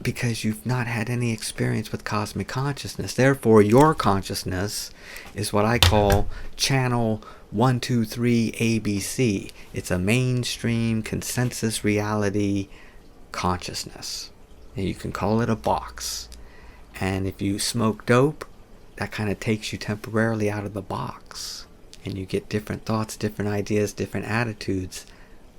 because you've not had any experience with cosmic consciousness. Therefore, your consciousness is what I call channel 123 ABC. It's a mainstream consensus reality consciousness. And you can call it a box. And if you smoke dope, that kind of takes you temporarily out of the box. And you get different thoughts, different ideas, different attitudes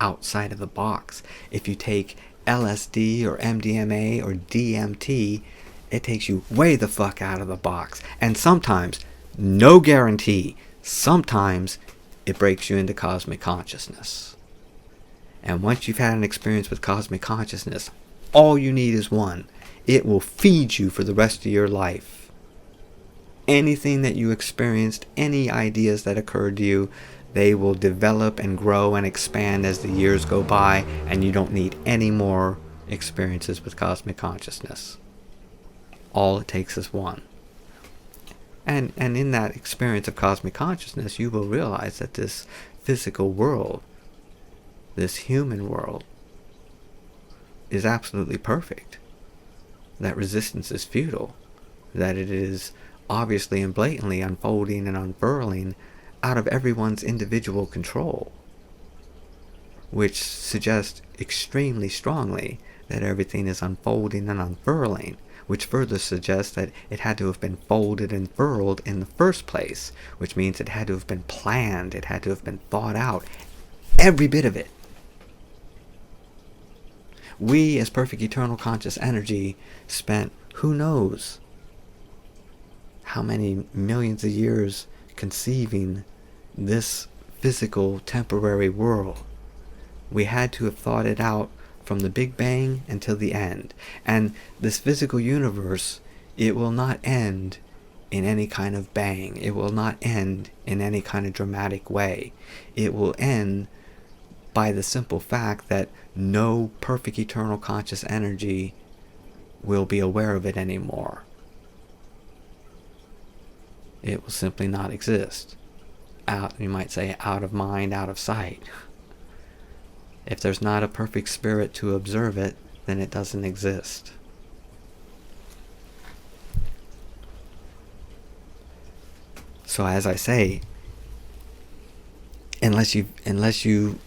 outside of the box. If you take LSD or MDMA or DMT, it takes you way the fuck out of the box. And sometimes, no guarantee, sometimes it breaks you into cosmic consciousness. And once you've had an experience with cosmic consciousness, all you need is one. It will feed you for the rest of your life. Anything that you experienced, any ideas that occurred to you, they will develop and grow and expand as the years go by, and you don't need any more experiences with cosmic consciousness. All it takes is one. And in that experience of cosmic consciousness, you will realize that this physical world, this human world, is absolutely perfect. That resistance is futile. That it is obviously and blatantly unfolding and unfurling out of everyone's individual control, which suggests extremely strongly that everything is unfolding and unfurling, which further suggests that it had to have been folded and furled in the first place, which means it had to have been planned, it had to have been thought out, every bit of it. We, as perfect eternal conscious energy, spent who knows how many millions of years conceiving this physical temporary world. We had to have thought it out from the Big Bang until the end. And this physical universe, it will not end in any kind of bang. It will not end in any kind of dramatic way. It will end by the simple fact that no perfect eternal conscious energy will be aware of it anymore. It will simply not exist. Out, you might say, out of mind, out of sight. If there's not a perfect spirit to observe it, then it doesn't exist. So as I say, unless you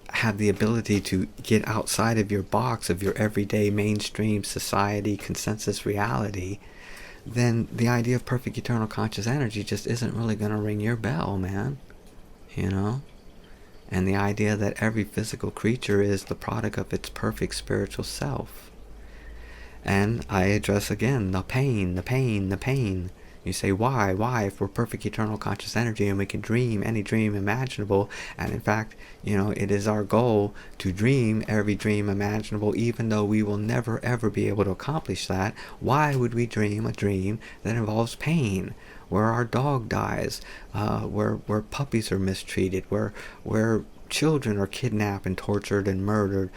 have the ability to get outside of your box of your everyday mainstream society consensus reality, then the idea of perfect eternal conscious energy just isn't really going to ring your bell, man. You know? And the idea that every physical creature is the product of its perfect spiritual self. And I address again the pain, the pain, the pain. You say, why? Why? If we're perfect eternal conscious energy and we can dream any dream imaginable, and in fact, it is our goal to dream every dream imaginable, even though we will never ever be able to accomplish that, why would we dream a dream that involves pain? Where our dog dies, where puppies are mistreated, where children are kidnapped and tortured and murdered,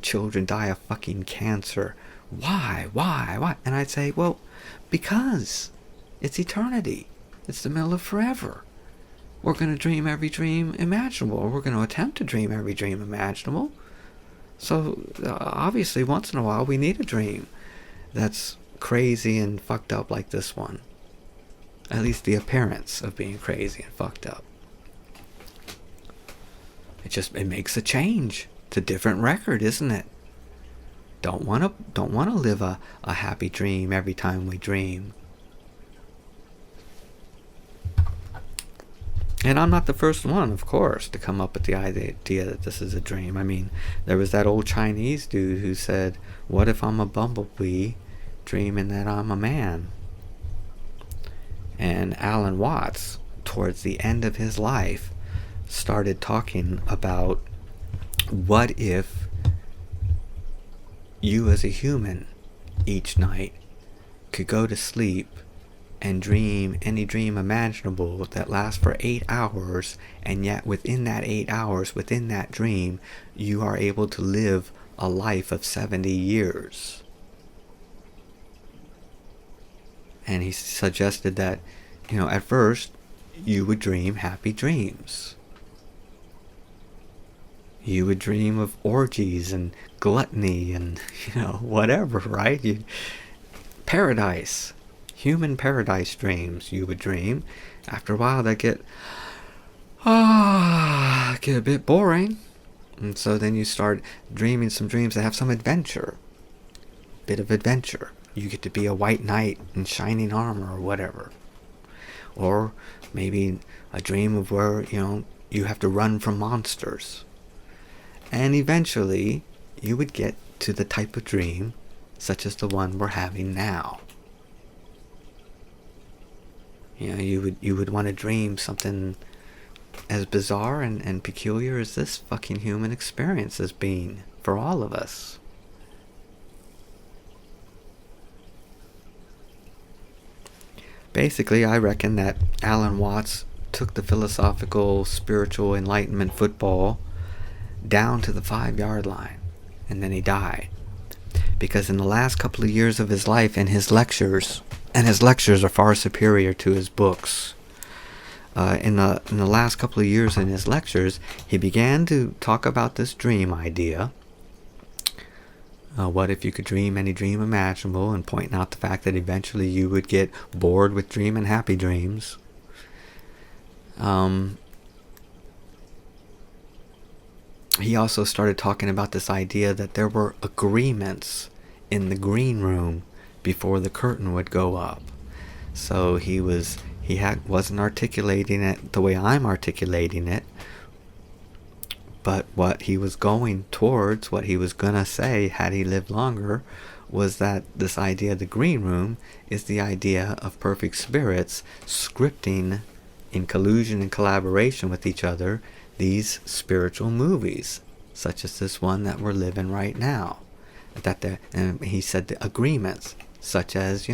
children die of fucking cancer. Why? And I'd say, well, because it's eternity. It's the middle of forever. We're going to dream every dream imaginable, or we're going to attempt to dream every dream imaginable. So, obviously, once in a while, we need a dream that's crazy and fucked up like this one. At least the appearance of being crazy and fucked up. It makes a change. It's a different record, isn't it? Don't want to live a happy dream every time we dream. And I'm not the first one, of course, to come up with the idea that this is a dream. I mean, there was that old Chinese dude who said, what if I'm a bumblebee dreaming that I'm a man? And Alan Watts, towards the end of his life, started talking about, what if you as a human each night could go to sleep and dream any dream imaginable that lasts for 8 hours, and yet within that 8 hours, within that dream, you are able to live a life of 70 years. And he suggested that, at first, you would dream happy dreams. You would dream of orgies and gluttony and, whatever, right? Paradise. Human paradise dreams you would dream. After a while, that get a bit boring. And so then you start dreaming some dreams that have some adventure. Bit of adventure. You get to be a white knight in shining armor or whatever. Or maybe a dream of where, you have to run from monsters. And eventually, you would get to the type of dream such as the one we're having now. You would want to dream something as bizarre and peculiar as this fucking human experience has been for all of us. Basically, I reckon that Alan Watts took the philosophical, spiritual enlightenment football down to the 5-yard line, and then he died. Because in the last couple of years of his life, and his lectures are far superior to his books. In the last couple of years in his lectures, he began to talk about this dream idea. What if you could dream any dream imaginable, and pointing out the fact that eventually you would get bored with dreaming happy dreams. He also started talking about this idea that there were agreements in the green room before the curtain would go up. So he wasn't articulating it the way I'm articulating it, but what he was going towards, what he was gonna say had he lived longer, was that this idea of the green room is the idea of perfect spirits scripting in collusion and collaboration with each other these spiritual movies, such as this one that we're living right now. And he said the agreements, such as,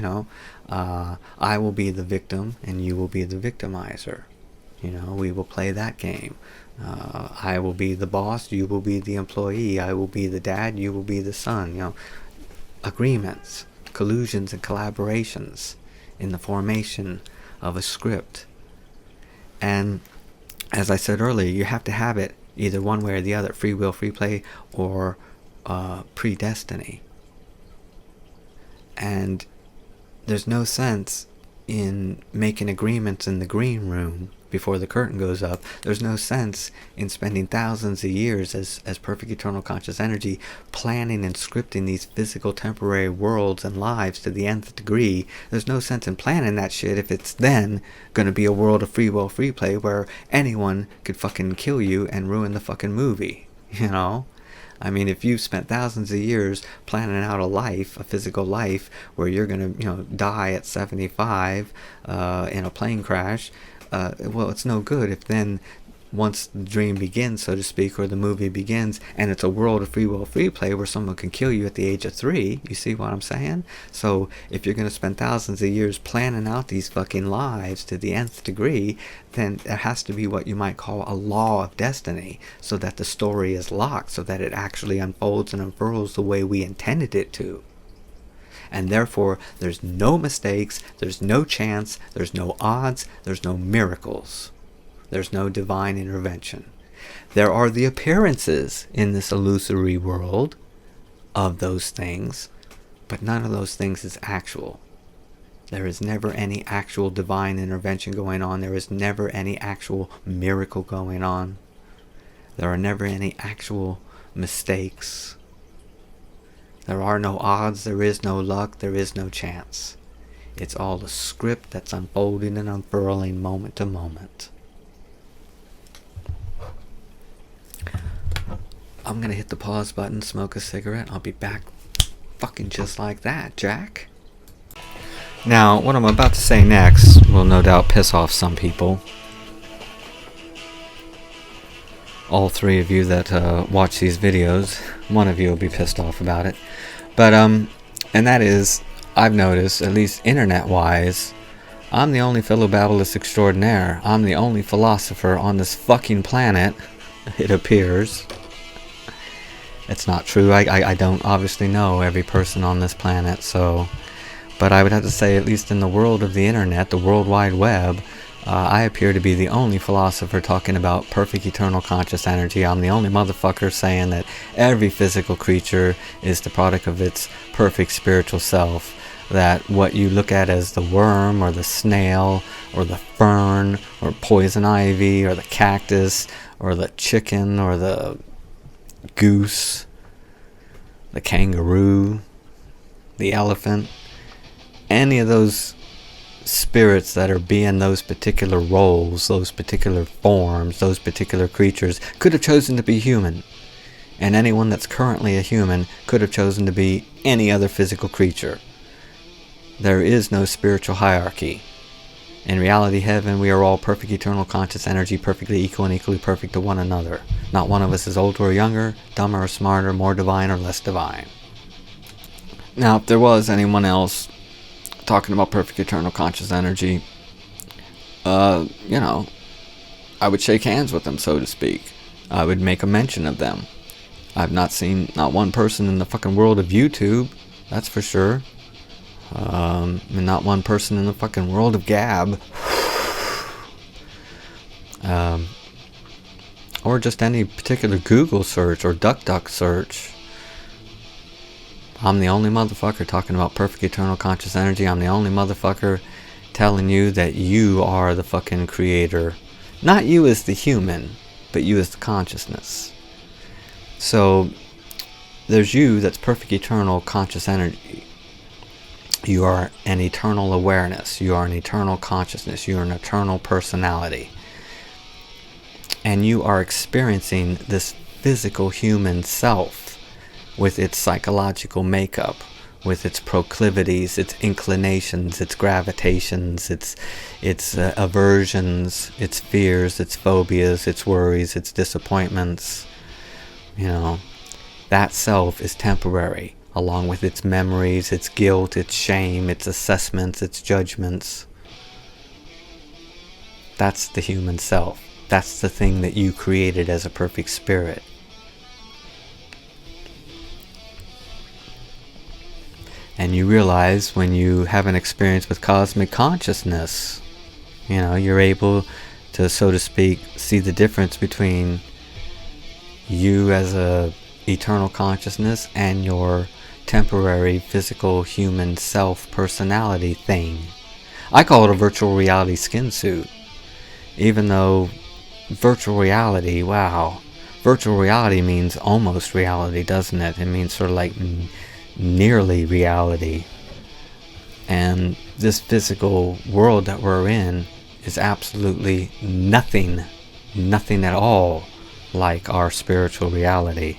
I will be the victim and you will be the victimizer. We will play that game. I will be the boss, you will be the employee. I will be the dad, you will be the son. Agreements, collusions and collaborations in the formation of a script. And as I said earlier, you have to have it either one way or the other, free will, free play, or predestiny. And there's no sense in making agreements in the green room before the curtain goes up. There's no sense in spending thousands of years as perfect eternal conscious energy planning and scripting these physical temporary worlds and lives to the nth degree. There's no sense in planning that shit if it's then going to be a world of free will, free play where anyone could fucking kill you and ruin the fucking movie, I mean, if you've spent thousands of years planning out a life, a physical life, where you're going to, die at 75 in a plane crash, well, it's no good if then, once the dream begins, so to speak, or the movie begins, and it's a world of free will, free play where someone can kill you at the age of 3. You see what I'm saying? So if you're going to spend thousands of years planning out these fucking lives to the nth degree, then there has to be what you might call a law of destiny, so that the story is locked, so that it actually unfolds and unfurls the way we intended it to. And therefore, there's no mistakes, there's no chance, there's no odds, there's no miracles. There's no divine intervention. There are the appearances in this illusory world of those things, But none of those things is actual. There is never any actual divine intervention going on. There is never any actual miracle going on. There are never any actual mistakes. There are no odds, there is no luck, there is no chance. It's all a script that's unfolding and unfurling moment to moment. I'm gonna hit the pause button, smoke a cigarette. I'll be back fucking just like that, Jack. Now, what I'm about to say next will no doubt piss off some people. All three of you that watch these videos, one of you will be pissed off about it. But, and that is, I've noticed, at least internet-wise, I'm the only Philobabblist extraordinaire. I'm the only philosopher on this fucking planet, it appears. It's not true. I don't obviously know every person on this planet, so... But I would have to say, at least in the world of the internet, the World Wide Web, I appear to be the only philosopher talking about perfect eternal conscious energy. I'm the only motherfucker saying that every physical creature is the product of its perfect spiritual self. That what you look at as the worm or the snail or the fern or poison ivy or the cactus or the chicken or the goose, the kangaroo, the elephant, any of those spirits that are being those particular roles, those particular forms, those particular creatures could have chosen to be human. And anyone that's currently a human could have chosen to be any other physical creature. There is no spiritual hierarchy. In reality heaven, we are all perfect eternal conscious energy, perfectly equal and equally perfect to one another. Not one of us is older or younger, dumber or smarter, more divine or less divine. Now, if there was anyone else talking about perfect eternal conscious energy, I would shake hands with them, so to speak. I would make a mention of them. I've not seen not one person in the fucking world of YouTube, that's for sure. And not one person in the fucking world of Gab. Or just any particular Google search or DuckDuck search. I'm the only motherfucker talking about perfect eternal conscious energy. I'm the only motherfucker telling you that you are the fucking creator. Not you as the human, but you as the consciousness. So, there's you that's perfect eternal conscious energy. You are an eternal awareness. You are an eternal consciousness. You are an eternal personality. And you are experiencing this physical human self with its psychological makeup, with its proclivities, its inclinations, its gravitations, its aversions, its fears, its phobias, its worries, its disappointments. That self is temporary, along with its memories, its guilt, its shame, its assessments, its judgments. That's the human self. That's the thing that you created as a perfect spirit. And you realize when you have an experience with cosmic consciousness, you're able to, so to speak, see the difference between you as a eternal consciousness and your temporary physical human self personality thing. I call it a virtual reality skin suit. Even though virtual reality, wow, virtual reality means almost reality, doesn't it? It means sort of like nearly reality. And this physical world that we're in is absolutely nothing at all like our spiritual reality.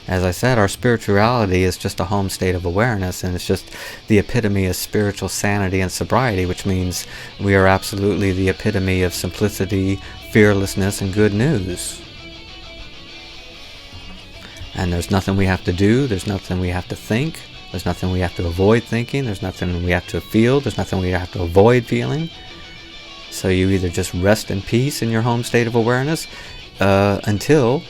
As I said, our spirituality is just a home state of awareness, and it's just the epitome of spiritual sanity and sobriety, which means we are absolutely the epitome of simplicity, fearlessness, and good news. And there's nothing we have to do, there's nothing we have to think, there's nothing we have to avoid thinking, there's nothing we have to feel, there's nothing we have to avoid feeling. So you either just rest in peace in your home state of awareness until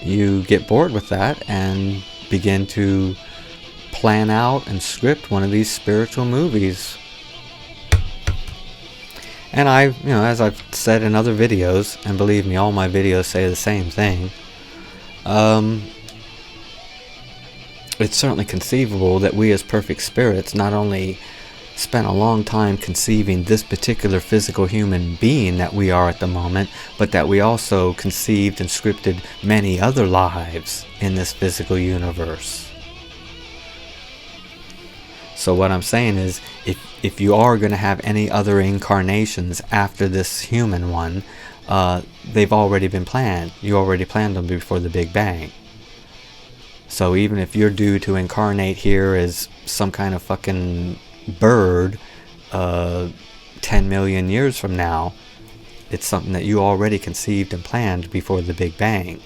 you get bored with that and begin to plan out and script one of these spiritual movies. And as I've said in other videos, and believe me, all my videos say the same thing, it's certainly conceivable that we as perfect spirits not only spent a long time conceiving this particular physical human being that we are at the moment, but that we also conceived and scripted many other lives in this physical universe. So what I'm saying is, if you are going to have any other incarnations after this human one, they've already been planned. You already planned them before the Big Bang. So even if you're due to incarnate here as some kind of fucking bird 10 million years from now, it's something that you already conceived and planned before the Big Bang.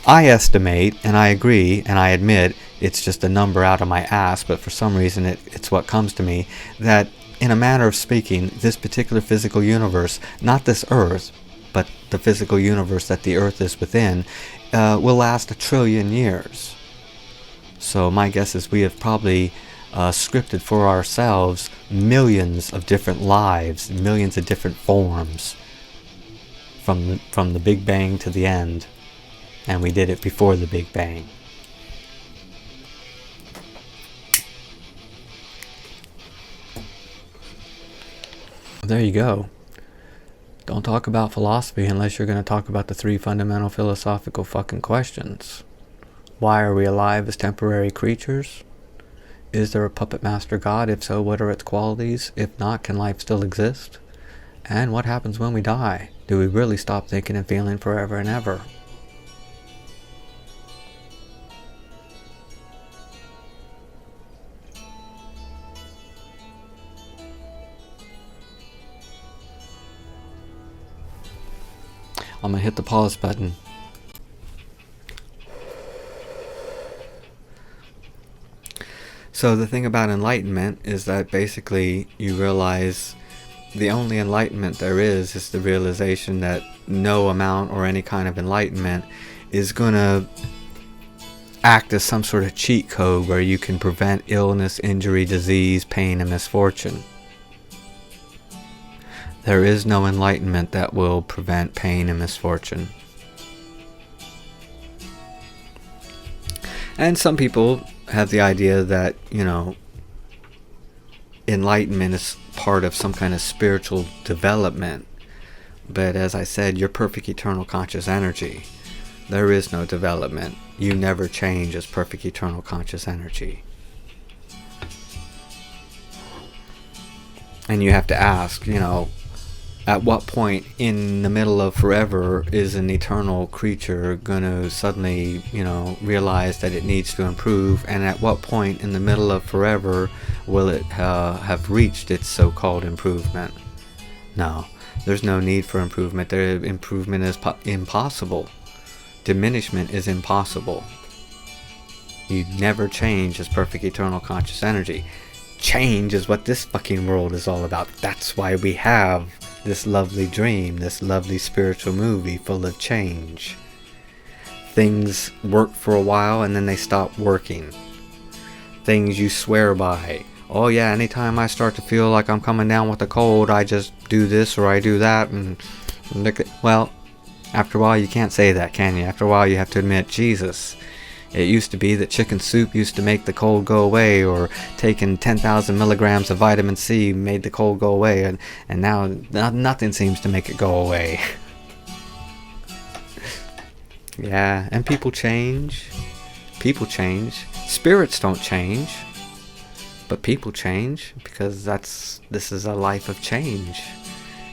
I estimate, and I agree, and I admit it's just a number out of my ass, but for some reason it's what comes to me, that in a manner of speaking, this particular physical universe, not this Earth, but the physical universe that the Earth is within, will last 1 trillion years. So my guess is we have probably scripted for ourselves millions of different lives, millions of different forms, from the Big Bang to the end, and we did it before the Big Bang. There you go. Don't talk about philosophy unless you're going to talk about the 3 fundamental philosophical fucking questions. Why are we alive as temporary creatures? Is there a puppet master God? If so, what are its qualities? If not, can life still exist? And what happens when we die? Do we really stop thinking and feeling forever and ever? I'm going to hit the pause button. So the thing about enlightenment is that basically you realize the only enlightenment there is the realization that no amount or any kind of enlightenment is going to act as some sort of cheat code where you can prevent illness, injury, disease, pain, and misfortune. There is no enlightenment that will prevent pain and misfortune. And some people have the idea that, enlightenment is part of some kind of spiritual development. But as I said, you're perfect eternal conscious energy. There is no development. You never change as perfect eternal conscious energy. And you have to ask, at what point in the middle of forever is an eternal creature going to suddenly, realize that it needs to improve? And at what point in the middle of forever will it have reached its so-called improvement? No, there's no need for improvement. Improvement is impossible. Diminishment is impossible. You never change as perfect eternal conscious energy. Change is what this fucking world is all about. That's why we have this lovely dream, this lovely spiritual movie full of change. Things work for a while and then they stop working. Things you swear by. Oh yeah, anytime I start to feel like I'm coming down with a cold, I just do this or I do that. Well, after a while you can't say that, can you? After a while you have to admit, Jesus, it used to be that chicken soup used to make the cold go away, or taking 10,000 milligrams of vitamin C made the cold go away, and now nothing seems to make it go away. Yeah, and people change. People change. Spirits don't change, but people change, because this is a life of change,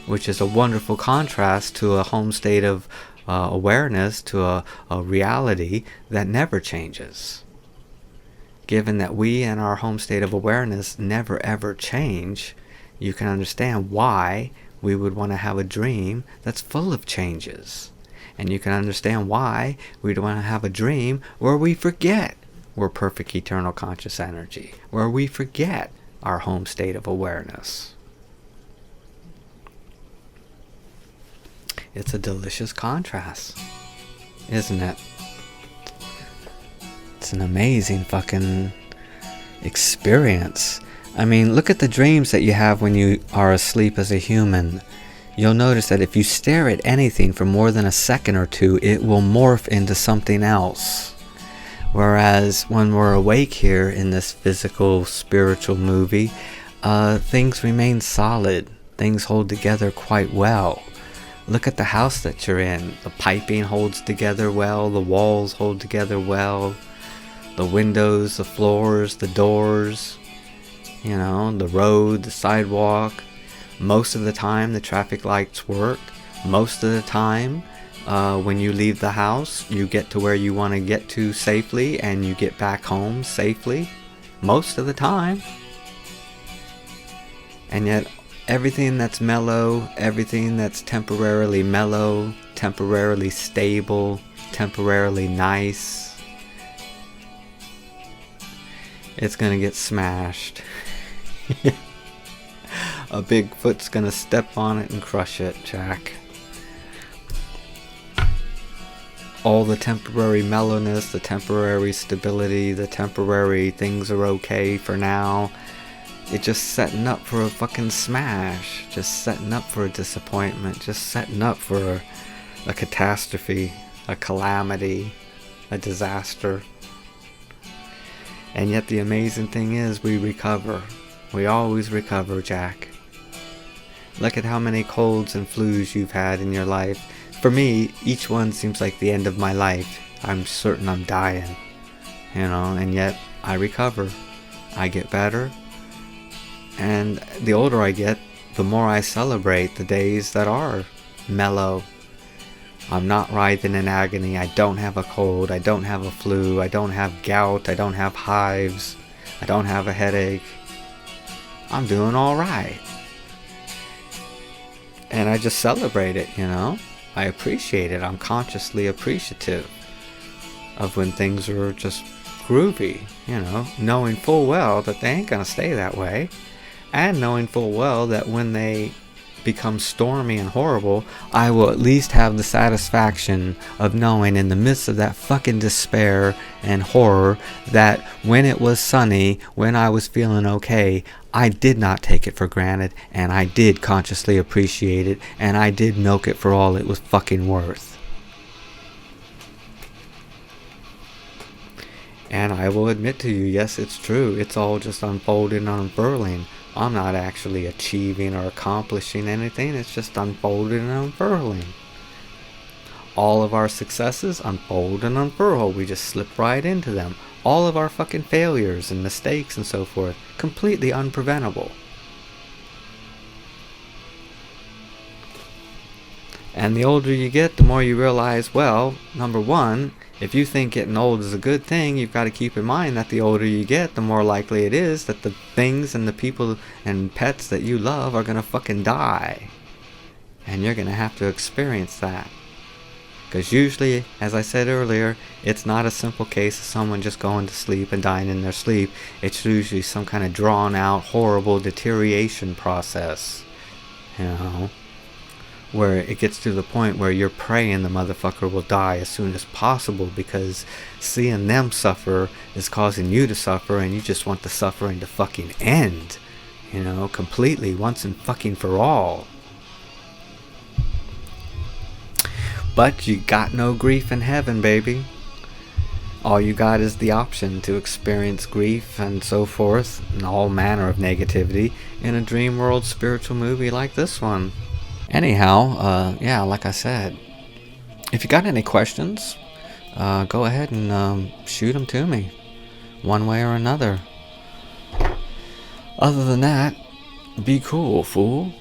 which is a wonderful contrast to a home state of awareness, to a reality that never changes. Given that we and our home state of awareness never ever change, you can understand why we would want to have a dream that's full of changes. And you can understand why we'd want to have a dream where we forget we're perfect eternal conscious energy, where we forget our home state of awareness. It's a delicious contrast, isn't it? It's an amazing fucking experience. I mean, look at the dreams that you have when you are asleep as a human. You'll notice that if you stare at anything for more than a second or two, it will morph into something else. Whereas when we're awake here in this physical, spiritual movie, things remain solid. Things hold together quite well. Look at the house that you're in. The piping holds together well. The walls hold together well. The windows, the floors, the doors, the road, the sidewalk. Most of the time, the traffic lights work. Most of the time, when you leave the house, you get to where you want to get to safely and you get back home safely. Most of the time. And yet, everything that's mellow, everything that's temporarily mellow, temporarily stable, temporarily nice, it's gonna get smashed. A Bigfoot's gonna step on it and crush it, Jack. All the temporary mellowness, the temporary stability, the temporary things are okay for now, it's just setting up for a fucking smash. Just setting up for a disappointment. Just setting up for a catastrophe, a calamity, a disaster. And yet the amazing thing is we recover. We always recover, Jack. Look at how many colds and flus you've had in your life. For me, each one seems like the end of my life. I'm certain I'm dying. And yet I recover. I get better. And the older I get, the more I celebrate the days that are mellow. I'm not writhing in agony. I don't have a cold. I don't have a flu. I don't have gout. I don't have hives. I don't have a headache. I'm doing all right. And I just celebrate it, I appreciate it. I'm consciously appreciative of when things are just groovy, knowing full well that they ain't gonna stay that way. And knowing full well that when they become stormy and horrible, I will at least have the satisfaction of knowing in the midst of that fucking despair and horror that when it was sunny, when I was feeling okay, I did not take it for granted, and I did consciously appreciate it, and I did milk it for all it was fucking worth. And I will admit to you, yes, it's true. It's all just unfolding and unfurling. I'm not actually achieving or accomplishing anything. It's just unfolding and unfurling. All of our successes unfold and unfurl. We just slip right into them. All of our fucking failures and mistakes and so forth, completely unpreventable. And the older you get, the more you realize, well, number one, if you think getting old is a good thing, you've got to keep in mind that the older you get, the more likely it is that the things and the people and pets that you love are going to fucking die. And you're going to have to experience that. Because usually, as I said earlier, it's not a simple case of someone just going to sleep and dying in their sleep. It's usually some kind of drawn out, horrible deterioration process. Where it gets to the point where you're praying the motherfucker will die as soon as possible because seeing them suffer is causing you to suffer and you just want the suffering to fucking end. Completely, once and fucking for all. But you got no grief in heaven, baby. All you got is the option to experience grief and so forth, and all manner of negativity, in a dream world spiritual movie like this one. Anyhow, like I said, if you got any questions, go ahead and shoot them to me, one way or another. Other than that, be cool, fool.